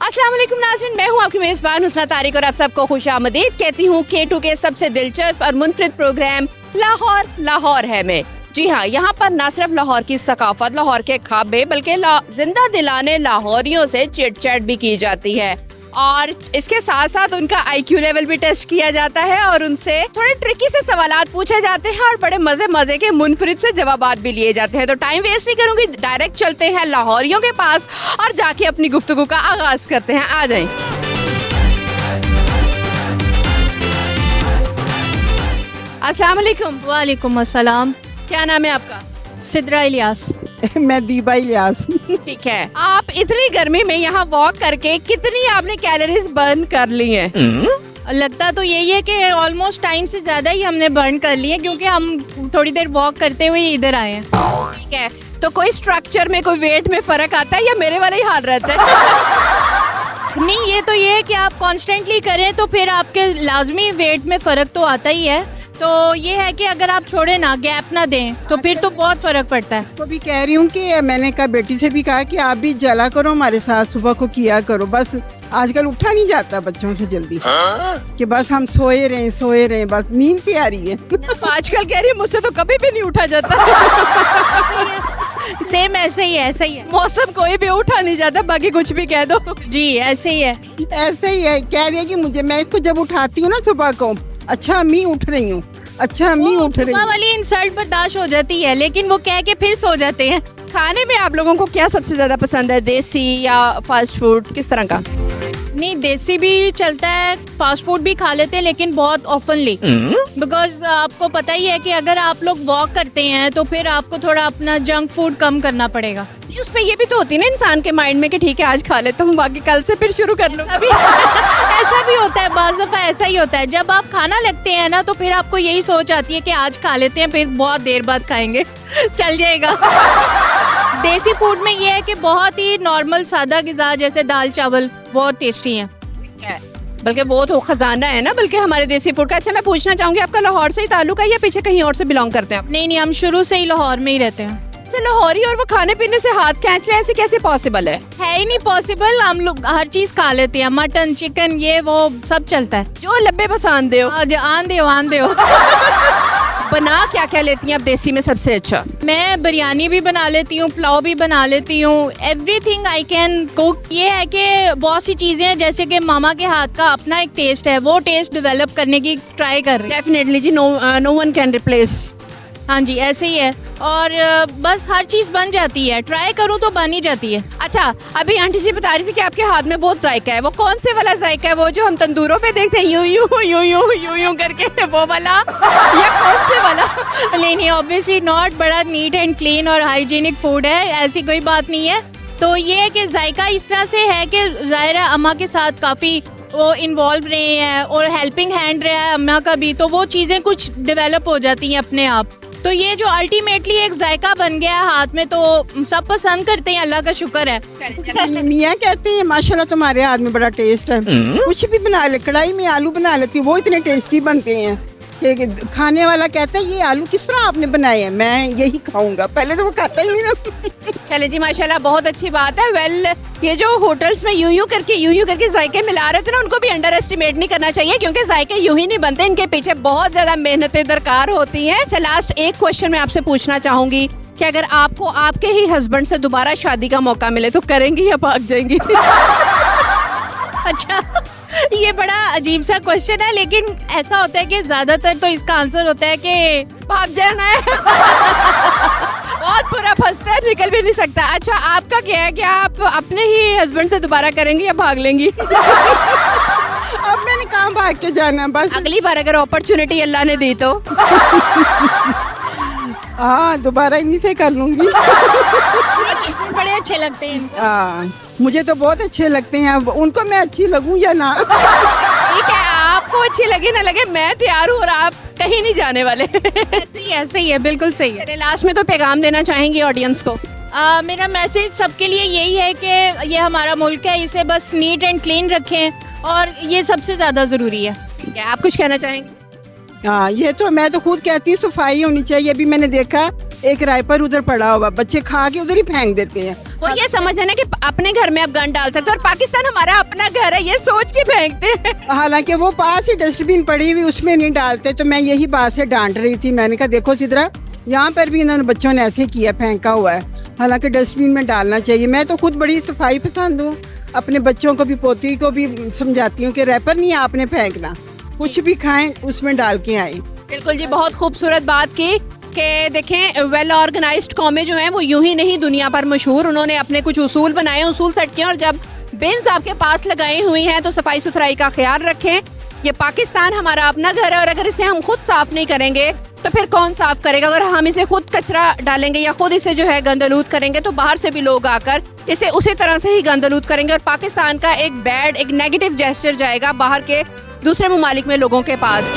अस्सलाम वालेकुम नाज़रीन, मैं हूँ आपकी मेज़बान हुस्ना तारिक और आप सबको खुशामदीद कहती हूँ K2 के सबसे दिलचस्प और मुनफरिद प्रोग्राम लाहौर है में। जी हाँ, यहाँ पर न सिर्फ लाहौर की सकाफत, लाहौर के ख्वाबे बल्कि जिंदा दिलाने लाहौरियों से चिट चैट भी की जाती है और इसके साथ साथ उनका IQ लेवल भी टेस्ट किया जाता है और उनसे थोड़े ट्रिकी से सवालात पूछे जाते हैं और बड़े मजे के मुनफरिद से जवाबात भी लिए जाते हैं। तो टाइम वेस्ट नहीं करूंगी, डायरेक्ट चलते हैं लाहौरियों के पास और जाके अपनी गुफ्तगू का आगाज करते हैं। आ जाएं। अस्सलाम वालेकुम। वालेकुम अस्सलाम। क्या नाम है आपका? सिद्रा इलियास। मैं दीबा इलियास। ठीक है, आप इतनी गर्मी में यहाँ वॉक करके कितनी आपने कैलोरीज बर्न कर ली हैं? लगता तो यही है कि ऑलमोस्ट टाइम से ज्यादा ही हमने बर्न कर लिए क्योंकि हम थोड़ी देर वॉक करते हुए इधर आए हैं। ठीक है, तो कोई स्ट्रक्चर में, कोई वेट में फर्क आता है या मेरे वाला ही हाल रहता है? नहीं, ये है कि आप कॉन्स्टेंटली करें तो फिर आपके लाजमी वेट में फर्क तो आता ही है। तो ये है कि अगर आप छोड़े ना, गैप ना दें तो फिर तो बहुत फर्क पड़ता है। तो भी कह रही हूँ कि मैंने कहा बेटी से भी कहा कि आप भी चला करो हमारे साथ, सुबह को किया करो। बस आजकल उठा नहीं जाता बच्चों से जल्दी कि बस हम सोए रहे, बस नींद पे आ रही है। आजकल कह रही है मुझसे तो कभी भी नहीं उठा जाता। सेम ऐसे ही है। मौसम कोई भी उठा नहीं जाता, बाकी कुछ भी कह दो। जी ऐसे ही है। ऐसे ही है, कह रही है कि मुझे, मैं इसको जब उठाती हूँ ना सुबह को, अच्छा अम्मी उठ रही हूँ, अच्छा अम्मी उठ रही सुबह हूँ। वाली इंसल्ट बर्दाश्त हो जाती है लेकिन वो कह के फिर सो जाते हैं। खाने में आप लोगों को क्या सबसे ज्यादा पसंद है, देसी या फास्ट फूड, किस तरह का? नहीं, देसी भी चलता है, फास्ट फूड भी खा लेते हैं लेकिन बहुत ऑफनली, बिकॉज आपको पता ही है कि अगर आप लोग वॉक करते हैं तो फिर आपको थोड़ा अपना जंक फूड कम करना पड़ेगा। उसमें ये भी तो होती है ना इंसान के माइंड में कि ठीक है आज खा लेता हूँ, बाकी कल से फिर शुरू कर लूँ। अभी ऐसा भी होता है, बाज़ दफा ऐसा ही होता है, जब आप खाना लगते हैं ना तो फिर आपको यही सोच आती है कि आज खा लेते हैं, फिर बहुत देर बाद खाएंगे, चल जाएगा। देसी फूड में ये है कि बहुत ही नॉर्मल सादा गिज़ा जैसे दाल चावल बहुत टेस्टी हैं। बल्कि वो तो खजाना है ना, बल्कि हमारे देसी फूड का। अच्छा, मैं पूछना चाहूंगी आपका लाहौर से ही ताल्लुक है या पीछे कहीं और से बिलोंग करते हैं आप? नहीं, हम शुरू से ही लाहौर में ही रहते हैं। अच्छा, लाहौरी और वो खाने पीने से हाथ खींच ले, ऐसे कैसे पॉसिबल है? ही नहीं पॉसिबल, हम लोग हर चीज खा लेते हैं, मटन चिकन ये वो सब चलता है। जो लब्बे पसंद दे आन दे बना क्या क्या लेती हैं आप देसी में सबसे अच्छा? मैं बिरयानी भी बना लेती हूँ, पुलाव भी बना लेती हूँ, एवरीथिंग आई कैन कुक। ये है कि बहुत सी चीजें हैं जैसे कि मामा के हाथ का अपना एक टेस्ट है, वो टेस्ट डेवलप करने की ट्राई कर रही है। डेफिनेटली जी, नो वन कैन रिप्लेस। हाँ जी, ऐसे ही है और बस हर चीज बन जाती है, ट्राई करूँ तो बन ही जाती है। अच्छा, अभी आंटी जी बता रही थी कि आपके हाथ में बहुत जायका है, वो कौन से वाला जायका है? वो जो हम तंदूरों पे देखते हैं यूं करके, वो वाला या कौन से वाला? नहीं, ऑब्वियसली नॉट, बड़ा नीट एंड क्लीन और हाइजीनिक फूड है, ऐसी कोई बात नहीं है। तो ये है कि जायका इस तरह से है कि ज़ाहिर है अम्मा के साथ काफ़ी वो इन्वॉल्व रहे हैं और हेल्पिंग हैंड रहा है अम्मा का भी, तो वो चीज़ें कुछ डेवलप हो जाती हैं अपने आप। तो ये जो अल्टीमेटली एक जायका बन गया है हाथ में, तो सब पसंद करते हैं, अल्लाह का शुक्र है। मियाँ कहते हैं माशाल्लाह तुम्हारे हाथ में बड़ा टेस्ट है, कुछ भी बना ले, कढ़ाई में आलू बना लेती हूँ, वो इतने टेस्टी बनते हैं कि खाने वाला कहता है ये आलू किस तरह आपने बनाए हैं, मैं यही खाऊंगा। पहले तो वो खाता ही नहीं था। चले जी, माशाल्लाह, बहुत अच्छी बात है। वेल, ये जो होटल्स में यूं करके जायके मिला रहे थे ना, उनको भी अंडर एस्टिमेट नहीं करना चाहिए क्योंकि जायके यूं ही नहीं बनते, इनके पीछे बहुत ज्यादा मेहनतें दरकार होती हैं। अच्छा, लास्ट एक क्वेश्चन मैं आपसे पूछना चाहूंगी कि अगर आपको आपके ही हस्बैंड से दोबारा शादी का मौका मिले तो करेंगी या भाग जाएंगी? अच्छा, ये बड़ा अजीब सा क्वेश्चन है, लेकिन ऐसा होता है कि ज्यादातर तो इसका आंसर होता है कि भाग जाना है। बहुत बुरा फंसता है, निकल भी नहीं सकता। अच्छा, आपका क्या है कि आप अपने ही हस्बैंड से दोबारा करेंगी या भाग लेंगी? अब मैंने कहाँ भाग के जाना, बस अगली बार अगर अपॉर्चुनिटी अल्लाह ने दी तो? हाँ, दोबारा इन्हीं से कर लूंगी। बड़े अच्छे लगते हैं इनको। हाँ, मुझे तो बहुत अच्छे लगते हैं, उनको मैं अच्छी लगूं या ना। ठीक है, आपको अच्छी लगे ना लगे, मैं तैयार हूँ और आप कहीं नहीं जाने वाले। ऐसे ही है, बिल्कुल सही है। लास्ट में तो पैगाम देना चाहेंगी ऑडियंस को? मेरा मैसेज सबके लिए यही है कि ये हमारा मुल्क है, इसे बस नीट एंड क्लीन रखें और ये सबसे ज्यादा जरूरी है। क्या आप कुछ कहना चाहेंगे? हाँ, ये तो मैं तो खुद कहती हूँ सफाई होनी चाहिए। अभी मैंने देखा एक रायपर उधर पड़ा हुआ, बच्चे खा के उधर ही फेंक देते हैं। वो ये समझते हैं ना कि अपने घर में आप गन डाल सकते हो और पाकिस्तान हमारा अपना घर है, ये सोच के फेंकते हैं। हालांकि वो पास ही डस्टबिन पड़ी हुई उसमें नहीं डालते, तो मैं यही बात से डांट रही थी। मैंने कहा देखो सिद्रा, यहाँ पर भी इन्होंने बच्चों ने ऐसे किया, फेंका हुआ है, हालांकि डस्टबिन में डालना चाहिए। मैं तो खुद बड़ी सफाई पसंद हूँ, अपने बच्चों को भी पोती को भी समझाती हूँ कि रैपर नहीं आपने फेंकना, कुछ भी खाएं उसमें डाल के आए। बिल्कुल जी, बहुत खूबसूरत बात की कि देखें वेल ऑर्गेनाइज्ड कौमें जो हैं वो यूं ही नहीं दुनिया पर मशहूर, उन्होंने अपने कुछ उसूल बनाए, उसूल सेट किए और जब बिन्स आपके पास लगाई हुई हैं तो सफाई सुथराई का ख्याल रखें। ये पाकिस्तान हमारा अपना घर है और अगर इसे हम खुद साफ नहीं करेंगे तो फिर कौन साफ करेगा। अगर हम इसे खुद कचरा डालेंगे या खुद इसे जो है गंदलूद करेंगे तो बाहर से भी लोग आकर इसे उसी तरह से ही गंदलूद करेंगे और पाकिस्तान का एक बैड, एक नेगेटिव जेस्चर जाएगा बाहर के दूसरे ममालिक में लोगों के पास।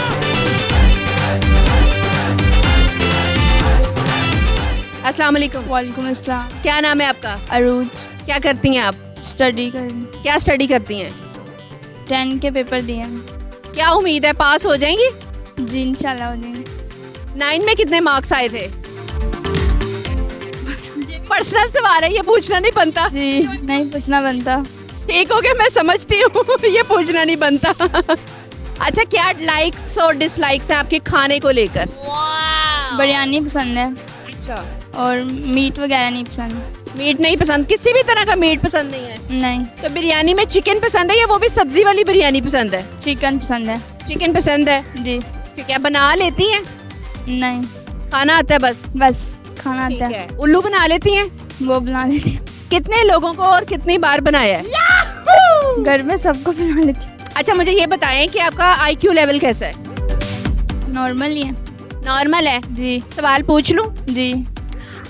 अस्सलाम वालेकुम। वालेकुम अस्सलाम। क्या नाम है आपका? अरूज। क्या करती हैं आप? स्टडी कर क्या स्टडी करती हैं? 10 के पेपर दिए हैं। क्या उम्मीद है पास हो जाएंगी? जी इंशाल्लाह हो जाएंगे। 9 में कितने मार्क्स आए थे? पर्सनल सवाल है, ये पूछना नहीं बनता। जी नहीं पूछना बनता। ठीक हो गया, मैं समझती हूँ ये पूछना नहीं बनता। अच्छा, क्या लाइक्स और डिसलाइक्स हैं आपके खाने को लेकर? बिरयानी पसंद है अच्छा, और मीट वगैरह नहीं पसंद। मीट नहीं पसंद? किसी भी तरह का मीट पसंद नहीं है? नहीं। तो बिरयानी में चिकन पसंद है या वो भी सब्जी वाली बिरयानी पसंद है? चिकन पसंद है। चिकन पसंद है। जी। क्या बना लेती हैं? नहीं, खाना आता है बस? बस खाना ठीक आता है। है। उल्लू बना लेती हैं? वो बना लेती हूँ। कितने लोगों को और कितनी बार बनाया है? घर में सबको बना लेती हूँ। अच्छा, मुझे ये बताएं कि आपका IQ लेवल कैसा है? नॉर्मल ही है। नॉर्मल है? जी। सवाल पूछ लूं? जी।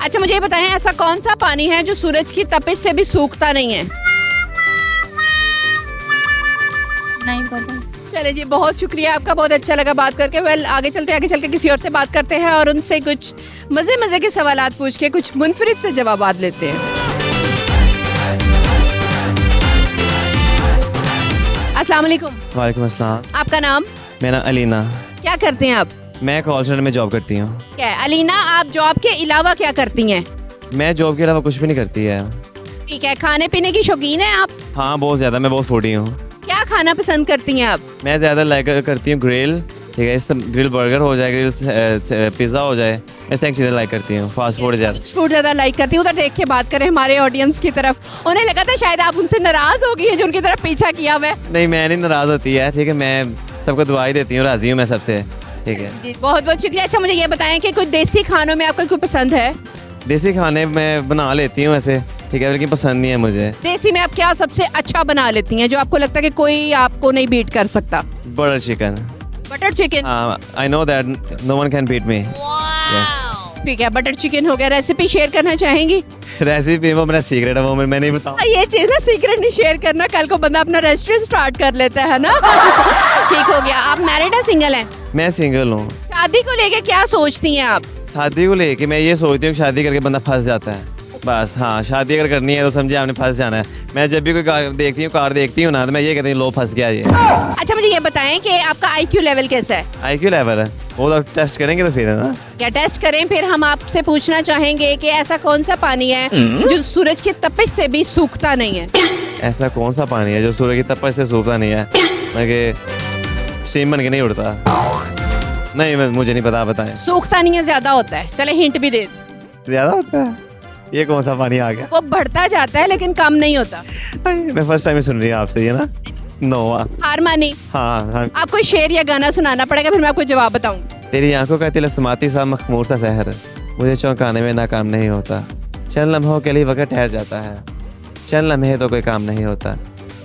अच्छा, मुझे ये बताएं ऐसा कौन सा पानी है जो सूरज की तपिश से भी सूखता नहीं है? नहीं पता। चले जी, बहुत शुक्रिया आपका, बहुत अच्छा लगा बात करके। वेल आगे चल के किसी और से बात करते हैं और उनसे कुछ मजे के सवालात पूछ के कुछ मुनफरिद से जवाबात लेते हैं। अस्सलाम वालेकुम। वालेकुम अस्सलाम। आपका नाम? मेरा नाम अलीना। क्या करते हैं आप? मैं कॉल सेंटर में जॉब करती हूँ। क्या है अलीना, आप जॉब के अलावा क्या करती हैं? मैं जॉब के अलावा कुछ भी नहीं करती है। ठीक है। खाने पीने की शौकीन है आप? हाँ बहुत ज़्यादा, मैं बहुत फूडी हूँ। क्या खाना पसंद करती हैं आप? मैं ज़्यादा लाइक करती हूँ ग्रिल, ठीक है, इस ग्रिल बर्गर हो जाए, ग्रिल पिज़्ज़ा हो जाए, इस तरह की चीज़ें लाइक करती हूँ। फास्ट फूड ज़्यादा। फूड ज़्यादा लाइक करती हूँ। उधर देख के बात करें हमारे ऑडियंस की तरफ। उन्हें लगा था शायद आप उनसे नाराज़ हो गई है जो उनकी तरफ पीछा किया हुआ है। नहीं, मैं नहीं नाराज़ होती है, ठीक है, मैं सबको दुआई देती हूँ, राज़ी हूँ मैं सबसे, ठीक है। जी, बहुत बहुत शुक्रिया। अच्छा, मुझे ये बताएं कि कुछ देसी खानों में आपका कोई पसंद है? देसी खाने मैं बना लेती हूँ ऐसे, ठीक है, लेकिन पसंद नहीं है मुझे। देसी में आप क्या सबसे अच्छा बना लेती हैं जो आपको लगता है कि कोई आपको नहीं बीट कर सकता? Butter chicken. Butter chicken? I know that no one can beat me. Yes. ठीक है, बटर चिकन हो गया। रेसिपी शेयर करना चाहेंगी? रेसिपी वो मेरा सीक्रेट है, वो मैं नहीं बताऊँ। ये चीज ना सीक्रेट नहीं शेयर करना, कल को बंदा अपना रेस्टोरेंट स्टार्ट कर लेता है ना। ठीक हो गया। आप मैरिड है, सिंगल है? मैं सिंगल हूँ। शादी को लेके क्या सोचती हैं आप? शादी को लेके मैं ये सोचती हूँ कि शादी करके बंदा फंस जाता है बस। हाँ, शादी अगर करनी है तो समझे आपने फंस जाना है। मैं जब भी कोई कार देखती हूँ ना, तो मैं ये कहती हूँ लो फंस गया ये। अच्छा, मुझे ये बताएं कि आपका IQ लेवल कैसा है? IQ लेवल है वो तो टेस्ट करेंगे तो फिर है ना। क्या टेस्ट करें? फिर हम आपसे पूछना चाहेंगे कि ऐसा कौन सा पानी है जो सूरज की तपिश से भी सूखता नहीं है? ऐसा कौन सा पानी है जो सूर्य की तपिश से सूखता नहीं है? मैं कि स्टीम बन के नहीं उड़ता। नहीं, मुझे नहीं पता, बताएं। सूखता नहीं है, ज्यादा होता है। चले हिंट भी दे। ज्यादा होता है? ये कौन सा पानी आ गया? वो बढ़ता जाता है लेकिन कम नहीं होता। मैं फर्स्ट टाइम सुन रही हूँ आपसे ये ना। नोवा। हार मानी? हाँ। आपको शेर या गाना सुनाना पड़ेगा, फिर मैं आपको जवाब बताऊं। तेरी आंखों का तिलस्माती सा मखमूर सा शहर मुझे चौंकाने में नाकाम नहीं होता। चंद लम्हों के लिए वक्त ठहर जाता है, चंद लम्हे तो कोई काम नहीं होता।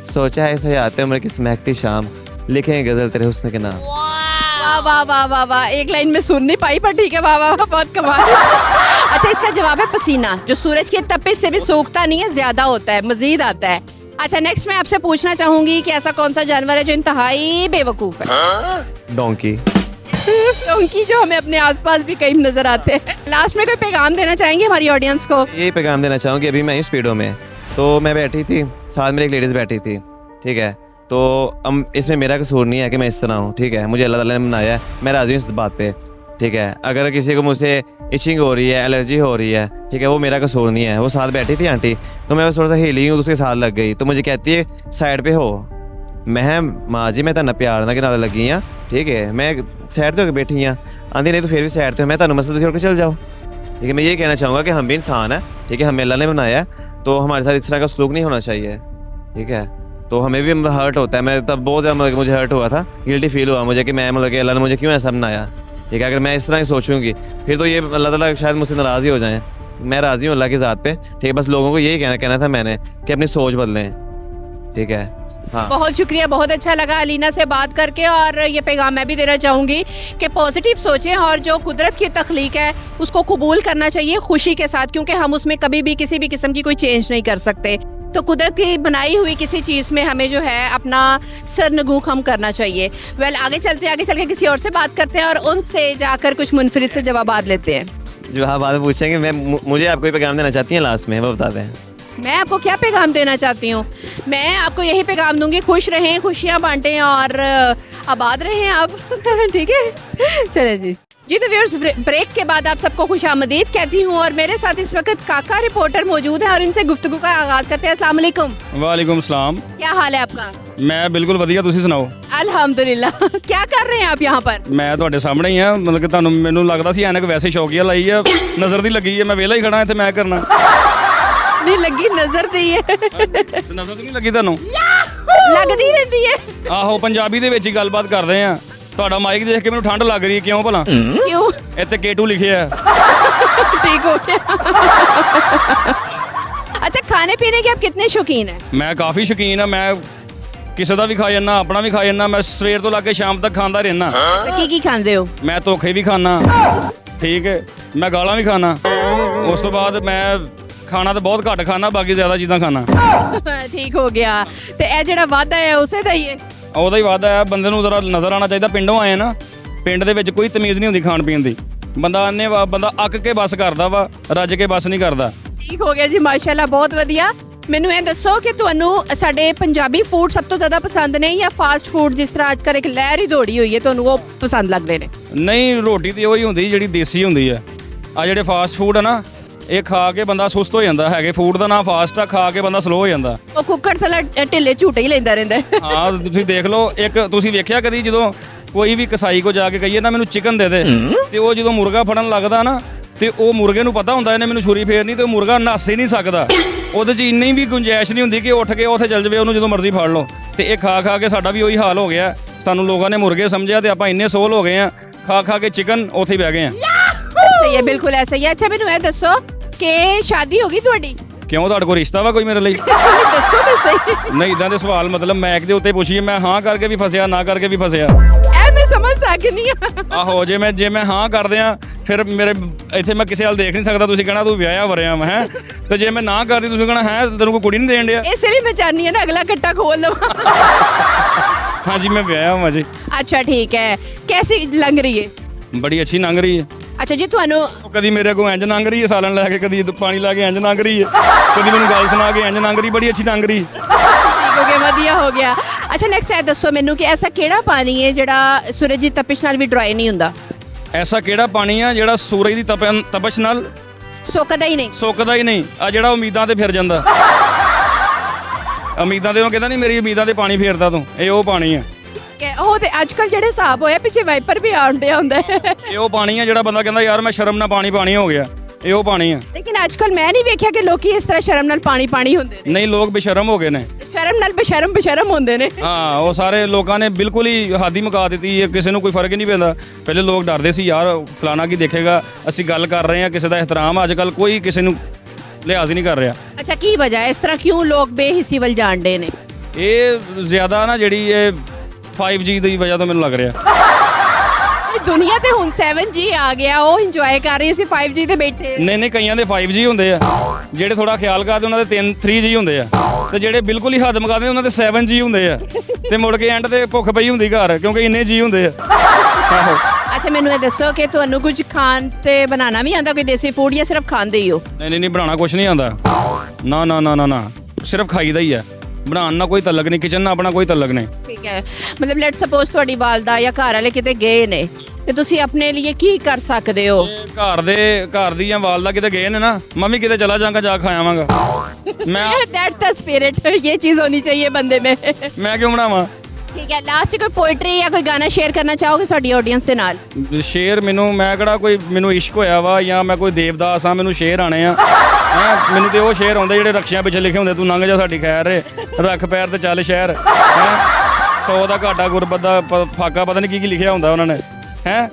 सोचा है इस हयात उम्र की महकती शाम, लिखें गजल तेरे हुस्न के नाम। वाह वाह वाह वाह वाह, एक लाइन में सुन नहीं पाई पर ठीक है, वाह वाह वाह, बहुत कमाल। अच्छा, इसका जवाब है पसीना, जो सूरज की तपिश से भी सूखता नहीं है, ज्यादा होता है, मजीद आता है। अच्छा, नेक्स्ट मैं आपसे पूछना चाहूंगी कि ऐसा कौन सा जानवर है जो इंतहाई बेवकूफ है? डोंकी। डोंकी जो हमें अपने आसपास भी कहीं नजर आते हैं। लास्ट में कोई पैगाम देना चाहेंगे हमारी ऑडियंस को? ये पैगाम देना चाहूँगी, अभी मैं स्पीडो में तो मैं बैठी थी, साथ में एक लेडीज बैठी थी, ठीक है, तो इसमें मेरा कसूर नहीं है कि मैं इस तरह हूँ, ठीक है, मुझे अल्लाह ताला ने बनाया है, मैं राजी हूँ इस बात पे। ठीक है। अगर किसी को मुझसे इचिंग हो रही है, एलर्जी हो रही है, ठीक है, वो मेरा कसूर नहीं है। वो साथ बैठी थी आंटी, तो मैं बस थोड़ा सा हिली हूँ, उसके साथ लग गई, तो मुझे कहती है साइड पे हो। मैं माँ जी मैं तुम प्यार ना कि नाल लगी हाँ, ठीक है, मैं साइड पे होकर बैठी हाँ। आंधी नहीं तो फिर भी साइड पे हो, मैं तुम्हें मसला छोड़ के चल जाओ, ठीक है। मैं ये कहना चाहूँगा कि हम भी इंसान हैं, ठीक है, हमें अल्लाह ने बनाया है, तो हमारे साथ इस तरह का सलूक नहीं होना चाहिए, ठीक है। तो हमें भी हर्ट होता है। मैं तब बहुत ज़्यादा मतलब मुझे हर्ट हुआ था, गिल्टी फील हुआ मुझे कि मैं मतलब कि अल्लाह ने मुझे क्यों ऐसा बनाया, ठीक है। अगर मैं इस तरह ही सोचूंगी फिर तो ये अल्लाह ताला शायद मुझसे नाराज़ ही हो जाएं। मैं राज़ी हूँ अल्लाह की ज़ात पे, ठीक है। बस लोगों को यही कहना था मैंने कि अपनी सोच बदलें, ठीक है। हाँ, बहुत शुक्रिया, बहुत अच्छा लगा अलीना से बात करके। और ये पैगाम मैं भी देना चाहूँगी कि पॉजिटिव सोचें और जो कुदरत की तख्लीक है उसको कबूल करना चाहिए खुशी के साथ, क्योंकि हम उसमें कभी भी किसी भी किस्म की कोई चेंज नहीं कर सकते। तो कुदरत की बनाई हुई किसी चीज़ में हमें जो है अपना सरनगू खम करना चाहिए। आगे चल के किसी और से बात करते हैं और उनसे जाकर कुछ मुनफरिद से जवाबात लेते हैं। जो आप बात पूछेंगे, मुझे आपको पैगाम देना चाहती हैं लास्ट में, वो बता दें। मैं आपको क्या पैगाम देना चाहती हूँ? मैं आपको यही पैगाम दूंगी, खुश रहें, खुशियाँ बांटें और आबाद रहें आप। ठीक है, चले जी तो व्यूअर्स, ब्रेक के बाद आप सबको खुशामदीद कहती हूँ और मेरे साथ इस वक्त काका रिपोर्टर मौजूद है और इनसे गुफ्तगू का आगाज करते हैं। अस्सलाम वालेकुम। वालेकुम सलाम। क्या हाल है आपका? मैं बिल्कुल ਵਧੀਆ, ਤੁਸੀਂ ਸੁਣਾਓ? अल्हम्दुलिल्लाह। क्या कर रहे हैं आप यहाँ पर? ਮੈਂ ਤੁਹਾਡੇ ਸਾਹਮਣੇ ਹੀ ਆ, ਮਤਲਬ ਕਿ ਤੁਹਾਨੂੰ ਮੈਨੂੰ ਲੱਗਦਾ ਸੀ ਐਨਕ ਵੈਸੇ ਸ਼ੌਕੀਆ ਲਾਈ ਆ, ਨਜ਼ਰ ਦੀ ਲੱਗੀ ਹੈ, ਮੈਂ ਵਿਹਲਾ ਹੀ ਖੜਾ ਇੱਥੇ, ਮੈਂ ਕਰਨਾ नहीं लगी, नजर दी है। ਨਜ਼ਰ ਤਾਂ ਨਹੀਂ ਲੱਗੀ ਤੁਹਾਨੂੰ? लगती रहती है। ਆਹੋ, ਪੰਜਾਬੀ ਦੇ ਵਿੱਚ ਹੀ ਗੱਲਬਾਤ ਕਰਦੇ ਆ। ਤੁਹਾਡਾ ਮਾਈਕ ਦੇਖ ਕੇ ਮੈਨੂੰ ਠੰਡ ਲੱਗ ਰਹੀ ਹੈ, ਕਿਉਂ ਭਲਾ? क्यों? ਇੱਥੇ K2 ਲਿਖਿਆ ਹੈ। ठीक हो गया। अच्छा, खाने पीने के आप कितने शौकीन हैं? ਮੈਂ ਕਾਫੀ ਸ਼ੌਕੀਨ ਆ, ਮੈਂ ਕਿਸੇ ਦਾ ਵੀ ਖਾ ਜਾਂਦਾ, ਆਪਣਾ ਵੀ ਖਾ ਜਾਂਦਾ, ਮੈਂ ਸਵੇਰ ਤੋਂ ਲਾ ਕੇ ਸ਼ਾਮ ਤੱਕ ਖਾਂਦਾ ਰਹਿਣਾ। की खाते हो? ਮੈਂ ਧੋਖੇ ਵੀ ਖਾਣਾ, ਠੀਕ ਹੈ, ਮੈਂ ਗਾਲਾਂ ਵੀ ਖਾਣਾ, ਉਸ ਤੋਂ ਬਾਅਦ ਮੈਂ ਖਾਣਾ ਤਾਂ ਬਹੁਤ ਘੱਟ ਖਾਣਾ, ਬਾਕੀ ਜ਼ਿਆਦਾ ਚੀਜ਼ਾਂ ਖਾਣਾ। ठीक हो गया। ਤੇ ਇਹ ਜਿਹੜਾ ਵਾਦਾ ਹੈ ਉਸੇ ਦਾ ਹੀ ਹੈ। ਉਹਦਾ ਹੀ ਵਾਦਾ ਹੈ, ਬੰਦੇ ਨੂੰ ਜ਼ਰਾ ਨਜ਼ਰ ਆਉਣਾ ਚਾਹੀਦਾ। ਪਿੰਡੋਂ ਆਏ ਨਾ, ਪਿੰਡ ਦੇ ਵਿੱਚ ਕੋਈ ਤਮੀਜ਼ ਨਹੀਂ ਹੁੰਦੀ ਖਾਣ ਪੀਣ ਦੀ। ਬੰਦਾ ਅੰਨੇ ਬੰਦਾ ਅੱਕ ਕੇ ਬਸ ਕਰਦਾ ਵਾ, ਰੱਜ ਕੇ ਬਸ ਨਹੀਂ ਕਰਦਾ। ਠੀਕ ਹੋ ਗਿਆ ਜੀ, ਮਾਸ਼ਾਅੱਲਾ, ਬਹੁਤ ਵਧੀਆ। ਮੈਨੂੰ ਇਹ ਦੱਸੋ ਕਿ ਤੁਹਾਨੂੰ ਸਾਡੇ ਪੰਜਾਬੀ ਫੂਡ ਸਭ ਤੋਂ ਜ਼ਿਆਦਾ ਪਸੰਦ ਨੇ ਜਾਂ ਫਾਸਟ ਫੂਡ, ਜਿਸ ਤਰ੍ਹਾਂ ਅੱਜ ਕੱਲ੍ਹ ਇੱਕ ਲਹਿਰ ਹੀ ਦੌੜੀ ਹੋਈ ਹੈ, ਤੁਹਾਨੂੰ ਉਹ ਪਸੰਦ ਲੱਗਦੇ ਨੇ? ਨਹੀਂ, ਰੋਟੀ ਤੇ ਉਹੀ ਹੁੰਦੀ ਜਿਹੜੀ ਦੇਸੀ ਹੁੰਦੀ ਹੈ। ਆ ਜਿਹੜੇ ਫਾਸਟ ਫੂਡ ਆ ਨਾ, ਇਹ ਖਾ ਕੇ ਬੰਦਾ ਸੁਸਤ ਹੋ ਜਾਂਦਾ ਹੈਗੇ। ਫੂਡ ਦਾ ਨਾਂ ਫਾਸਟ ਆ, ਖਾ ਕੇ ਬੰਦਾ ਸਲੋ ਹੋ ਜਾਂਦਾ। ਉਹ ਕੁੱਕੜ ਥੱਲੇ ਢਿੱਲੇ ਝੂਟੇ ਹੀ ਲੈਂਦਾ ਰਹਿੰਦਾ ਹੈ। ਹਾਂ, ਤੁਸੀਂ ਦੇਖ ਲਓ, ਇੱਕ ਤੁਸੀਂ ਵੇਖਿਆ ਕਦੀ ਜਦੋਂ ਕੋਈ ਵੀ ਕਸਾਈ ਕੋ ਜਾ ਕੇ ਕਹੀਏ ਨਾ ਮੈਨੂੰ ਚਿਕਨ ਦੇ ਦੇ, ਤੇ ਉਹ ਜਦੋਂ ਮੁਰਗਾ ਫੜਨ ਲੱਗਦਾ ਨਾ, ਤੇ ਉਹ ਮੁਰਗੇ ਨੂੰ ਪਤਾ ਹੁੰਦਾ ਇਹਨੇ ਮੈਨੂੰ ਛੁਰੀ ਫੇਰਨੀ, ਤੇ ਉਹ ਮੁਰਗਾ ਨੱਸ ਹੀ ਨਹੀਂ ਸਕਦਾ। ਉਹਦੇ 'ਚ ਇੰਨੀ ਵੀ ਗੁੰਜਾਇਸ਼ ਨਹੀਂ ਹੁੰਦੀ ਕਿ ਉੱਠ ਕੇ ਉੱਥੇ ਚੱਲ ਜਾਵੇ, ਉਹਨੂੰ ਜਦੋਂ ਮਰਜ਼ੀ ਫੜ ਲਓ। ਤੇ ਇਹ ਖਾ ਖਾ ਕੇ ਸਾਡਾ ਵੀ ਉਹੀ ਹਾਲ ਹੋ ਗਿਆ। ਸਾਨੂੰ ਲੋਕਾਂ ਨੇ ਮੁਰਗੇ ਸਮਝਿਆ ਤੇ ਆਪਾਂ ਇੰਨੇ ਸੋਲ ਹੋ ਗਏ ਆ, ਖਾ ਖਾ ਕੇ ਚਿਕਨ ਉੱਥੇ ਹੀ ਬਹਿ ਗਏ ਆ। ਸਹੀ ਹੈ, ਬਿਲਕੁਲ ਐਸਾ ਹੀ ਹੈ। ਅੱਛਾ, ਮੈਨੂੰ ਇਹ ਦੱਸੋ ਕਿ ਸ਼ਾਦੀ ਹੋ ਗਈ ਤੁਹਾਡੀ? ਕਿਉਂ, ਤੁਹਾਡੇ ਕੋਲ ਰਿਸ਼ਤਾ ਵਾ ਕੋਈ ਮੇਰੇ ਲਈ? ਦੱਸੋ ਤਾਂ ਸਹੀ। ਨਹੀਂ, ਇਦਾਂ ਦੇ ਸਵਾਲ ਮਤਲਬ ਮੈਕ ਦੇ ਉੱਤੇ ਪੁੱਛੀਏ, ਮੈਂ ਹਾਂ ਕਰਕੇ ਵੀ ਫਸਿਆ, ਨਾ ਕਰਕੇ ਵੀ ਫਸਿਆ। ਐ ਮੈਂ ਸਮਝ ਸਕਦੀ ਹਾਂ। ਆਹੋ, ਜੇ ਮੈਂ ਹਾਂ ਕਰਦੇ ਆ, ਫਿਰ ਮੇਰੇ ਇੱਥੇ ਮੈਂ ਕਿਸੇ ਵੱਲ ਦੇਖ ਨਹੀਂ ਸਕਦਾ। ਤੁਸੀਂ ਕਹਿਣਾ ਤੂੰ ਵਿਆਹਿਆ ਵਰਿਆ ਵਾ ਹੈ, ਤੇ ਜੇ ਮੈਂ ਨਾ ਕਰਦੀ ਤੁਸੀਂ ਕਹਿਣਾ ਹੈ ਤੈਨੂੰ ਕੋਈ ਕੁੜੀ ਨਹੀਂ ਦੇਣ ਡਿਆ। ਇਸ ਲਈ ਮੈਂ ਚਾਹਨੀ ਹਾਂ ਨਾ ਅਗਲਾ ਕੱਟਾ ਖੋਲ ਲਵਾਂ। ਹਾਂਜੀ, ਮੈਂ ਵਿਆਹਿਆ ਹਾਂ ਜੀ। अच्छा ठीक है, कैसी लंग रही है? ਬੜੀ ਅੱਛੀ ਲੰਘ ਰਹੀ ਹੈ। अच्छा जी, ਤੁਹਾਨੂੰ ਉਹ ਕਦੀ ਮੇਰੇ ਕੋਲ ਇੰਜ ਲੰਘ ਰਹੀ ਹੈ ਸਾਲਣ ਲੈ ਕੇ, ਕਦੀ ਪਾਣੀ ਲਾ ਕੇ ਇੰਜ ਲੰਘ ਰਹੀ ਹੈ, ਕਦੀ ਮੈਨੂੰ ਗੱਲ ਸੁਣਾ ਕੇ ਇੰਜ ਲੰਘ ਰਹੀ, ਬੜੀ ਅੱਛੀ ਲੰਘ ਰਹੀ। ਠੀਕ ਹੋ ਗਿਆ, ਵਧੀਆ ਹੋ ਗਿਆ। ਅੱਛਾ, ਨੈਕਸਟ ਇਹ ਦੱਸੋ ਮੈਨੂੰ ਕਿ ਐਸਾ ਕਿਹੜਾ ਪਾਣੀ ਹੈ ਜਿਹੜਾ ਸੂਰਜ ਦੀ ਤਪਸ਼ ਨਾਲ ਵੀ ਡਰਾਈ ਨਹੀਂ ਹੁੰਦਾ? ਐਸਾ ਕਿਹੜਾ ਪਾਣੀ ਆ ਜਿਹੜਾ ਸੂਰਜ ਦੀ ਤਪਸ਼ ਨਾਲ ਸੁੱਕਦਾ ਹੀ ਨਹੀਂ? ਸੁੱਕਦਾ ਹੀ ਨਹੀਂ। ਆ ਜਿਹੜਾ ਉਮੀਦਾਂ ਤੇ ਫਿਰ ਜਾਂਦਾ, ਉਮੀਦਾਂ ਤੇ ਉਹ ਕਹਿੰਦਾ ਨਹੀਂ ਮੇਰੀ ਉਮੀਦਾਂ ਤੇ ਪਾਣੀ ਫੇਰਦਾ ਤੂੰ, ਇਹ ਉਹ ਪਾਣੀ ਆ। ਉਹ ਤੇ ਅੱਜ ਕੱਲ ਜਿਹੜੇ ਹਿਸਾਬ ਹੋਇਆ ਪਿੱਛੇ ਵਾਈਪਰ ਵੀ ਆਉਣ ਡਿਆ ਹੁੰਦਾ ਹੈ। ਇਹ ਉਹ ਪਾਣੀ ਆ ਜਿਹੜਾ ਬੰਦਾ ਕਹਿੰਦਾ ਯਾਰ ਮੈਂ ਸ਼ਰਮ ਨਾਲ ਪਾਣੀ ਹੋ ਗਿਆ, ਇਹ ਉਹ ਪਾਣੀ ਆ। ਲੇਕਿਨ ਅੱਜ ਕੱਲ ਮੈਂ ਨਹੀਂ ਵੇਖਿਆ ਕਿ ਲੋਕੀ ਇਸ ਤਰ੍ਹਾਂ ਸ਼ਰਮ ਨਾਲ ਪਾਣੀ ਹੁੰਦੇ ਨੇ। ਨਹੀਂ, ਲੋਕ ਬੇਸ਼ਰਮ ਹੋ ਗਏ ਨੇ। ਸ਼ਰਮ ਨਾਲ ਬੇਸ਼ਰਮ ਹੁੰਦੇ ਨੇ। ਹਾਂ, ਉਹ ਸਾਰੇ ਲੋਕਾਂ ਨੇ ਬਿਲਕੁਲ ਹੀ ਹੱਦ ਹੀ ਮੁਕਾ ਦਿੱਤੀ ਹੈ, ਕਿਸੇ ਨੂੰ ਕੋਈ ਫਰਕ ਹੀ ਨਹੀਂ ਪੈਂਦਾ। ਪਹਿਲੇ ਲੋਕ ਡਰਦੇ ਸੀ ਯਾਰ ਫਲਾਣਾ ਕੀ ਦੇਖੇਗਾ, ਅਸੀਂ ਗੱਲ ਕਰ ਰਹੇ ਹਾਂ, ਕਿਸੇ ਦਾ ਇਹਤਰਾਮ। ਅੱਜ ਕੱਲ ਕੋਈ ਕਿਸੇ ਨੂੰ ਲਿਹਾਜ਼ ਹੀ ਨਹੀਂ ਕਰ ਰਿਹਾ। ਅੱਛਾ, ਕੀ ਵਜ੍ਹਾ ਹੈ ਇਸ ਤਰ੍ਹਾਂ, ਕਿਉਂ ਲੋਕ ਬੇਹਿੱਸੀ ਵੱਲ ਜਾਣ ਡੇ ਨੇ? ਇਹ ਜ਼ਿਆਦਾ ਨਾ ਜਿਹੜੀ ਇਹ 5G ਦੀ ਵਜ੍ਹਾ ਤੋਂ ਮੈਨੂੰ ਲੱਗ ਰਿਹਾ। ਦੁਨੀਆ ਤੇ ਹੁਣ 7G ਆ ਗਿਆ, ਉਹ ਇੰਜੋਏ ਕਰ ਰਹੀ ਸੀ, 5G ਤੇ ਬੈਠੇ। ਨਹੀਂ, ਕਈਆਂ ਦੇ 5G ਹੁੰਦੇ ਆ, ਜਿਹੜੇ ਥੋੜਾ ਖਿਆਲ ਕਰਦੇ ਉਹਨਾਂ ਦੇ 3G ਹੁੰਦੇ ਆ, ਤੇ ਜਿਹੜੇ ਬਿਲਕੁਲ ਹੀ ਹੱਦ ਮੁਕਾਦੇ ਉਹਨਾਂ ਦੇ 7G ਹੁੰਦੇ ਆ, ਤੇ ਮੁੜ ਕੇ ਐਂਡ ਤੇ ਭੁੱਖ ਪਈ ਹੁੰਦੀ ਘਰ, ਕਿਉਂਕਿ ਇੰਨੇ G ਹੁੰਦੇ ਆ। ਆਹੋ। ਅੱਛਾ, ਮੈਨੂੰ ਇਹ ਦੱਸੋ ਕਿ ਤੁਹਾਨੂੰ ਕੁਝ ਖਾਣ ਤੇ ਬਣਾਉਣਾ ਵੀ ਆਉਂਦਾ, ਕੋਈ ਦੇਸੀ ਫੂਡ, ਜਾਂ ਸਿਰਫ ਖਾਂਦੇ ਹੀ ਹੋ? ਨਹੀਂ, ਬਣਾਉਣਾ ਕੁਝ ਨਹੀਂ ਆਉਂਦਾ। ਨਾ, ਸਿਰਫ ਖਾਈਦਾ ਹੀ ਆ। ਬਣਾਉਣ ਨਾਲ ਕੋਈ ਤਲਕ ਨਹੀਂ, ਕਿਚਨ ਨਾਲ ਆਪਣਾ ਕੋਈ ਤਲਕ ਨਹੀਂ। ਠੀਕ ਹੈ, ਮਤਲਬ ਲੈਟ ਸਪੋਜ਼ ਤੁਹਾਡੀ ਵਾਲਦਾ ਜਾਂ ਘਰ ਵਾਲੇ ਕਿਤੇ ਗਏ ਨੇ ਤੇ ਤੁਸੀਂ ਆਪਣੇ ਲਈ ਕੀ ਕਰ ਸਕਦੇ ਹੋ? ਘਰ ਦੀਆਂ ਵਾਲਦਾ ਕਿਤੇ ਗਏ ਨੇ ਨਾ, ਮੈਂ ਵੀ ਕਿਤੇ ਚਲਾ ਜਾਵਾਂਗਾ, ਜਾ ਖਾਵਾਂਗਾ। ਮੈਂ दैट्स द स्पिरिट, ये चीज होनी चाहिए बंदे में। ਮੈਂ ਕਿਉਂ ਬਣਾਵਾਂ? ठीक है, लास्ट कोई पोएट्री या कोई गाना शेयर करना चाहोगे साडी ऑडियंस ਦੇ ਨਾਲ? ਸ਼ੇਰ ਮੈਂ ਕਿਹੜਾ ਕੋਈ ਮੈਨੂੰ ਇਸ਼ਕ ਹੋਇਆ ਵਾ ਜਾਂ ਮੈਂ ਕੋਈ ਦੇਵਦਾਸ ਆ ਮੈਨੂੰ ਸ਼ੇਰ ਆਣੇ ਆ ਹੈਂ? ਮੈਨੂੰ ਤੇ ਉਹ ਸ਼ੇਰ ਆਉਂਦੇ ਜਿਹੜੇ ਰਕਸ਼ਿਆਂ ਪਿੱਛੇ ਲਿਖੇ ਹੁੰਦੇ, ਤੂੰ ਲੰਘ ਜਾ ਸਾਡੀ ਖੈਰ ਏ, ਰੱਖ ਪੈਰ ਤੇ ਚੱਲ ਸ਼ਹਿਰ ਹੈਂ? 100 ਦਾ ਘਾਟਾ ਗੁਰਬਤ ਦਾ ਫਾਕਾ, ਪਤਾ ਨਹੀਂ ਕੀ ਲਿਖਿਆ ਹੁੰਦਾ ਉਹਨਾਂ ਨੇ ਹੈ।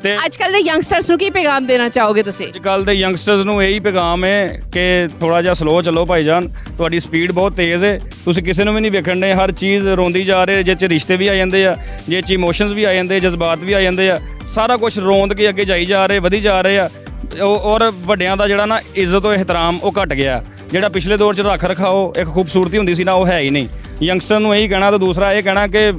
ਤੇ ਅੱਜਕੱਲ ਦੇ ਯੰਗਸਟਰਸ ਨੂੰ ਕੀ ਪੈਗਾਮ ਦੇਣਾ ਚਾਹੋਗੇ ਤੁਸੀਂ? ਅੱਜ ਕੱਲ ਦੇ ਯੰਗਸਟਰਸ ਨੂੰ ਇਹੀ ਪੈਗਾਮ ਹੈ ਕਿ ਥੋੜਾ ਜਿਹਾ ਸਲੋ ਚੱਲੋ ਭਾਈਜਾਨ, ਤੁਹਾਡੀ ਸਪੀਡ ਬਹੁਤ ਤੇਜ਼ ਹੈ, ਤੁਸੀਂ ਕਿਸੇ ਨੂੰ ਵੀ ਨਹੀਂ ਵੇਖਣ ਦੇ, ਹਰ ਚੀਜ਼ ਰੋਂਦੀ ਜਾ ਰਹੇ, ਜਿਹ 'ਚ ਰਿਸ਼ਤੇ ਵੀ ਆ ਜਾਂਦੇ ਆ, ਜਿਹ 'ਚ ਇਮੋਸ਼ਨਸ ਵੀ ਆ ਜਾਂਦੇ, ਜਜ਼ਬਾਤ ਵੀ ਆ ਜਾਂਦੇ ਆ, ਸਾਰਾ ਕੁਝ ਰੋਂਦ ਕੇ ਅੱਗੇ ਜਾਈ ਜਾ ਰਹੇ, ਵਧੀ ਜਾ ਰਹੇ ਆ। ਔਰ ਵੱਡਿਆਂ ਦਾ ਜਿਹੜਾ ਨਾ ਇੱਜ਼ਤ ਤੇ ਇਹਤਰਾਮ ਉਹ ਘਟ ਗਿਆ, ਜਿਹੜਾ ਪਿਛਲੇ ਦੌਰ 'ਚ ਰੱਖ ਰਖਾਓ ਇੱਕ ਖੂਬਸੂਰਤੀ ਹੁੰਦੀ ਸੀ ਨਾ, ਉਹ ਹੈ ਹੀ ਨਹੀਂ। ਯੰਗਸਟਰ ਨੂੰ ਇਹੀ ਕਹਿਣਾ, ਤੇ ਦੂਸਰਾ ਇਹ ਕਹਿਣਾ ਕਿ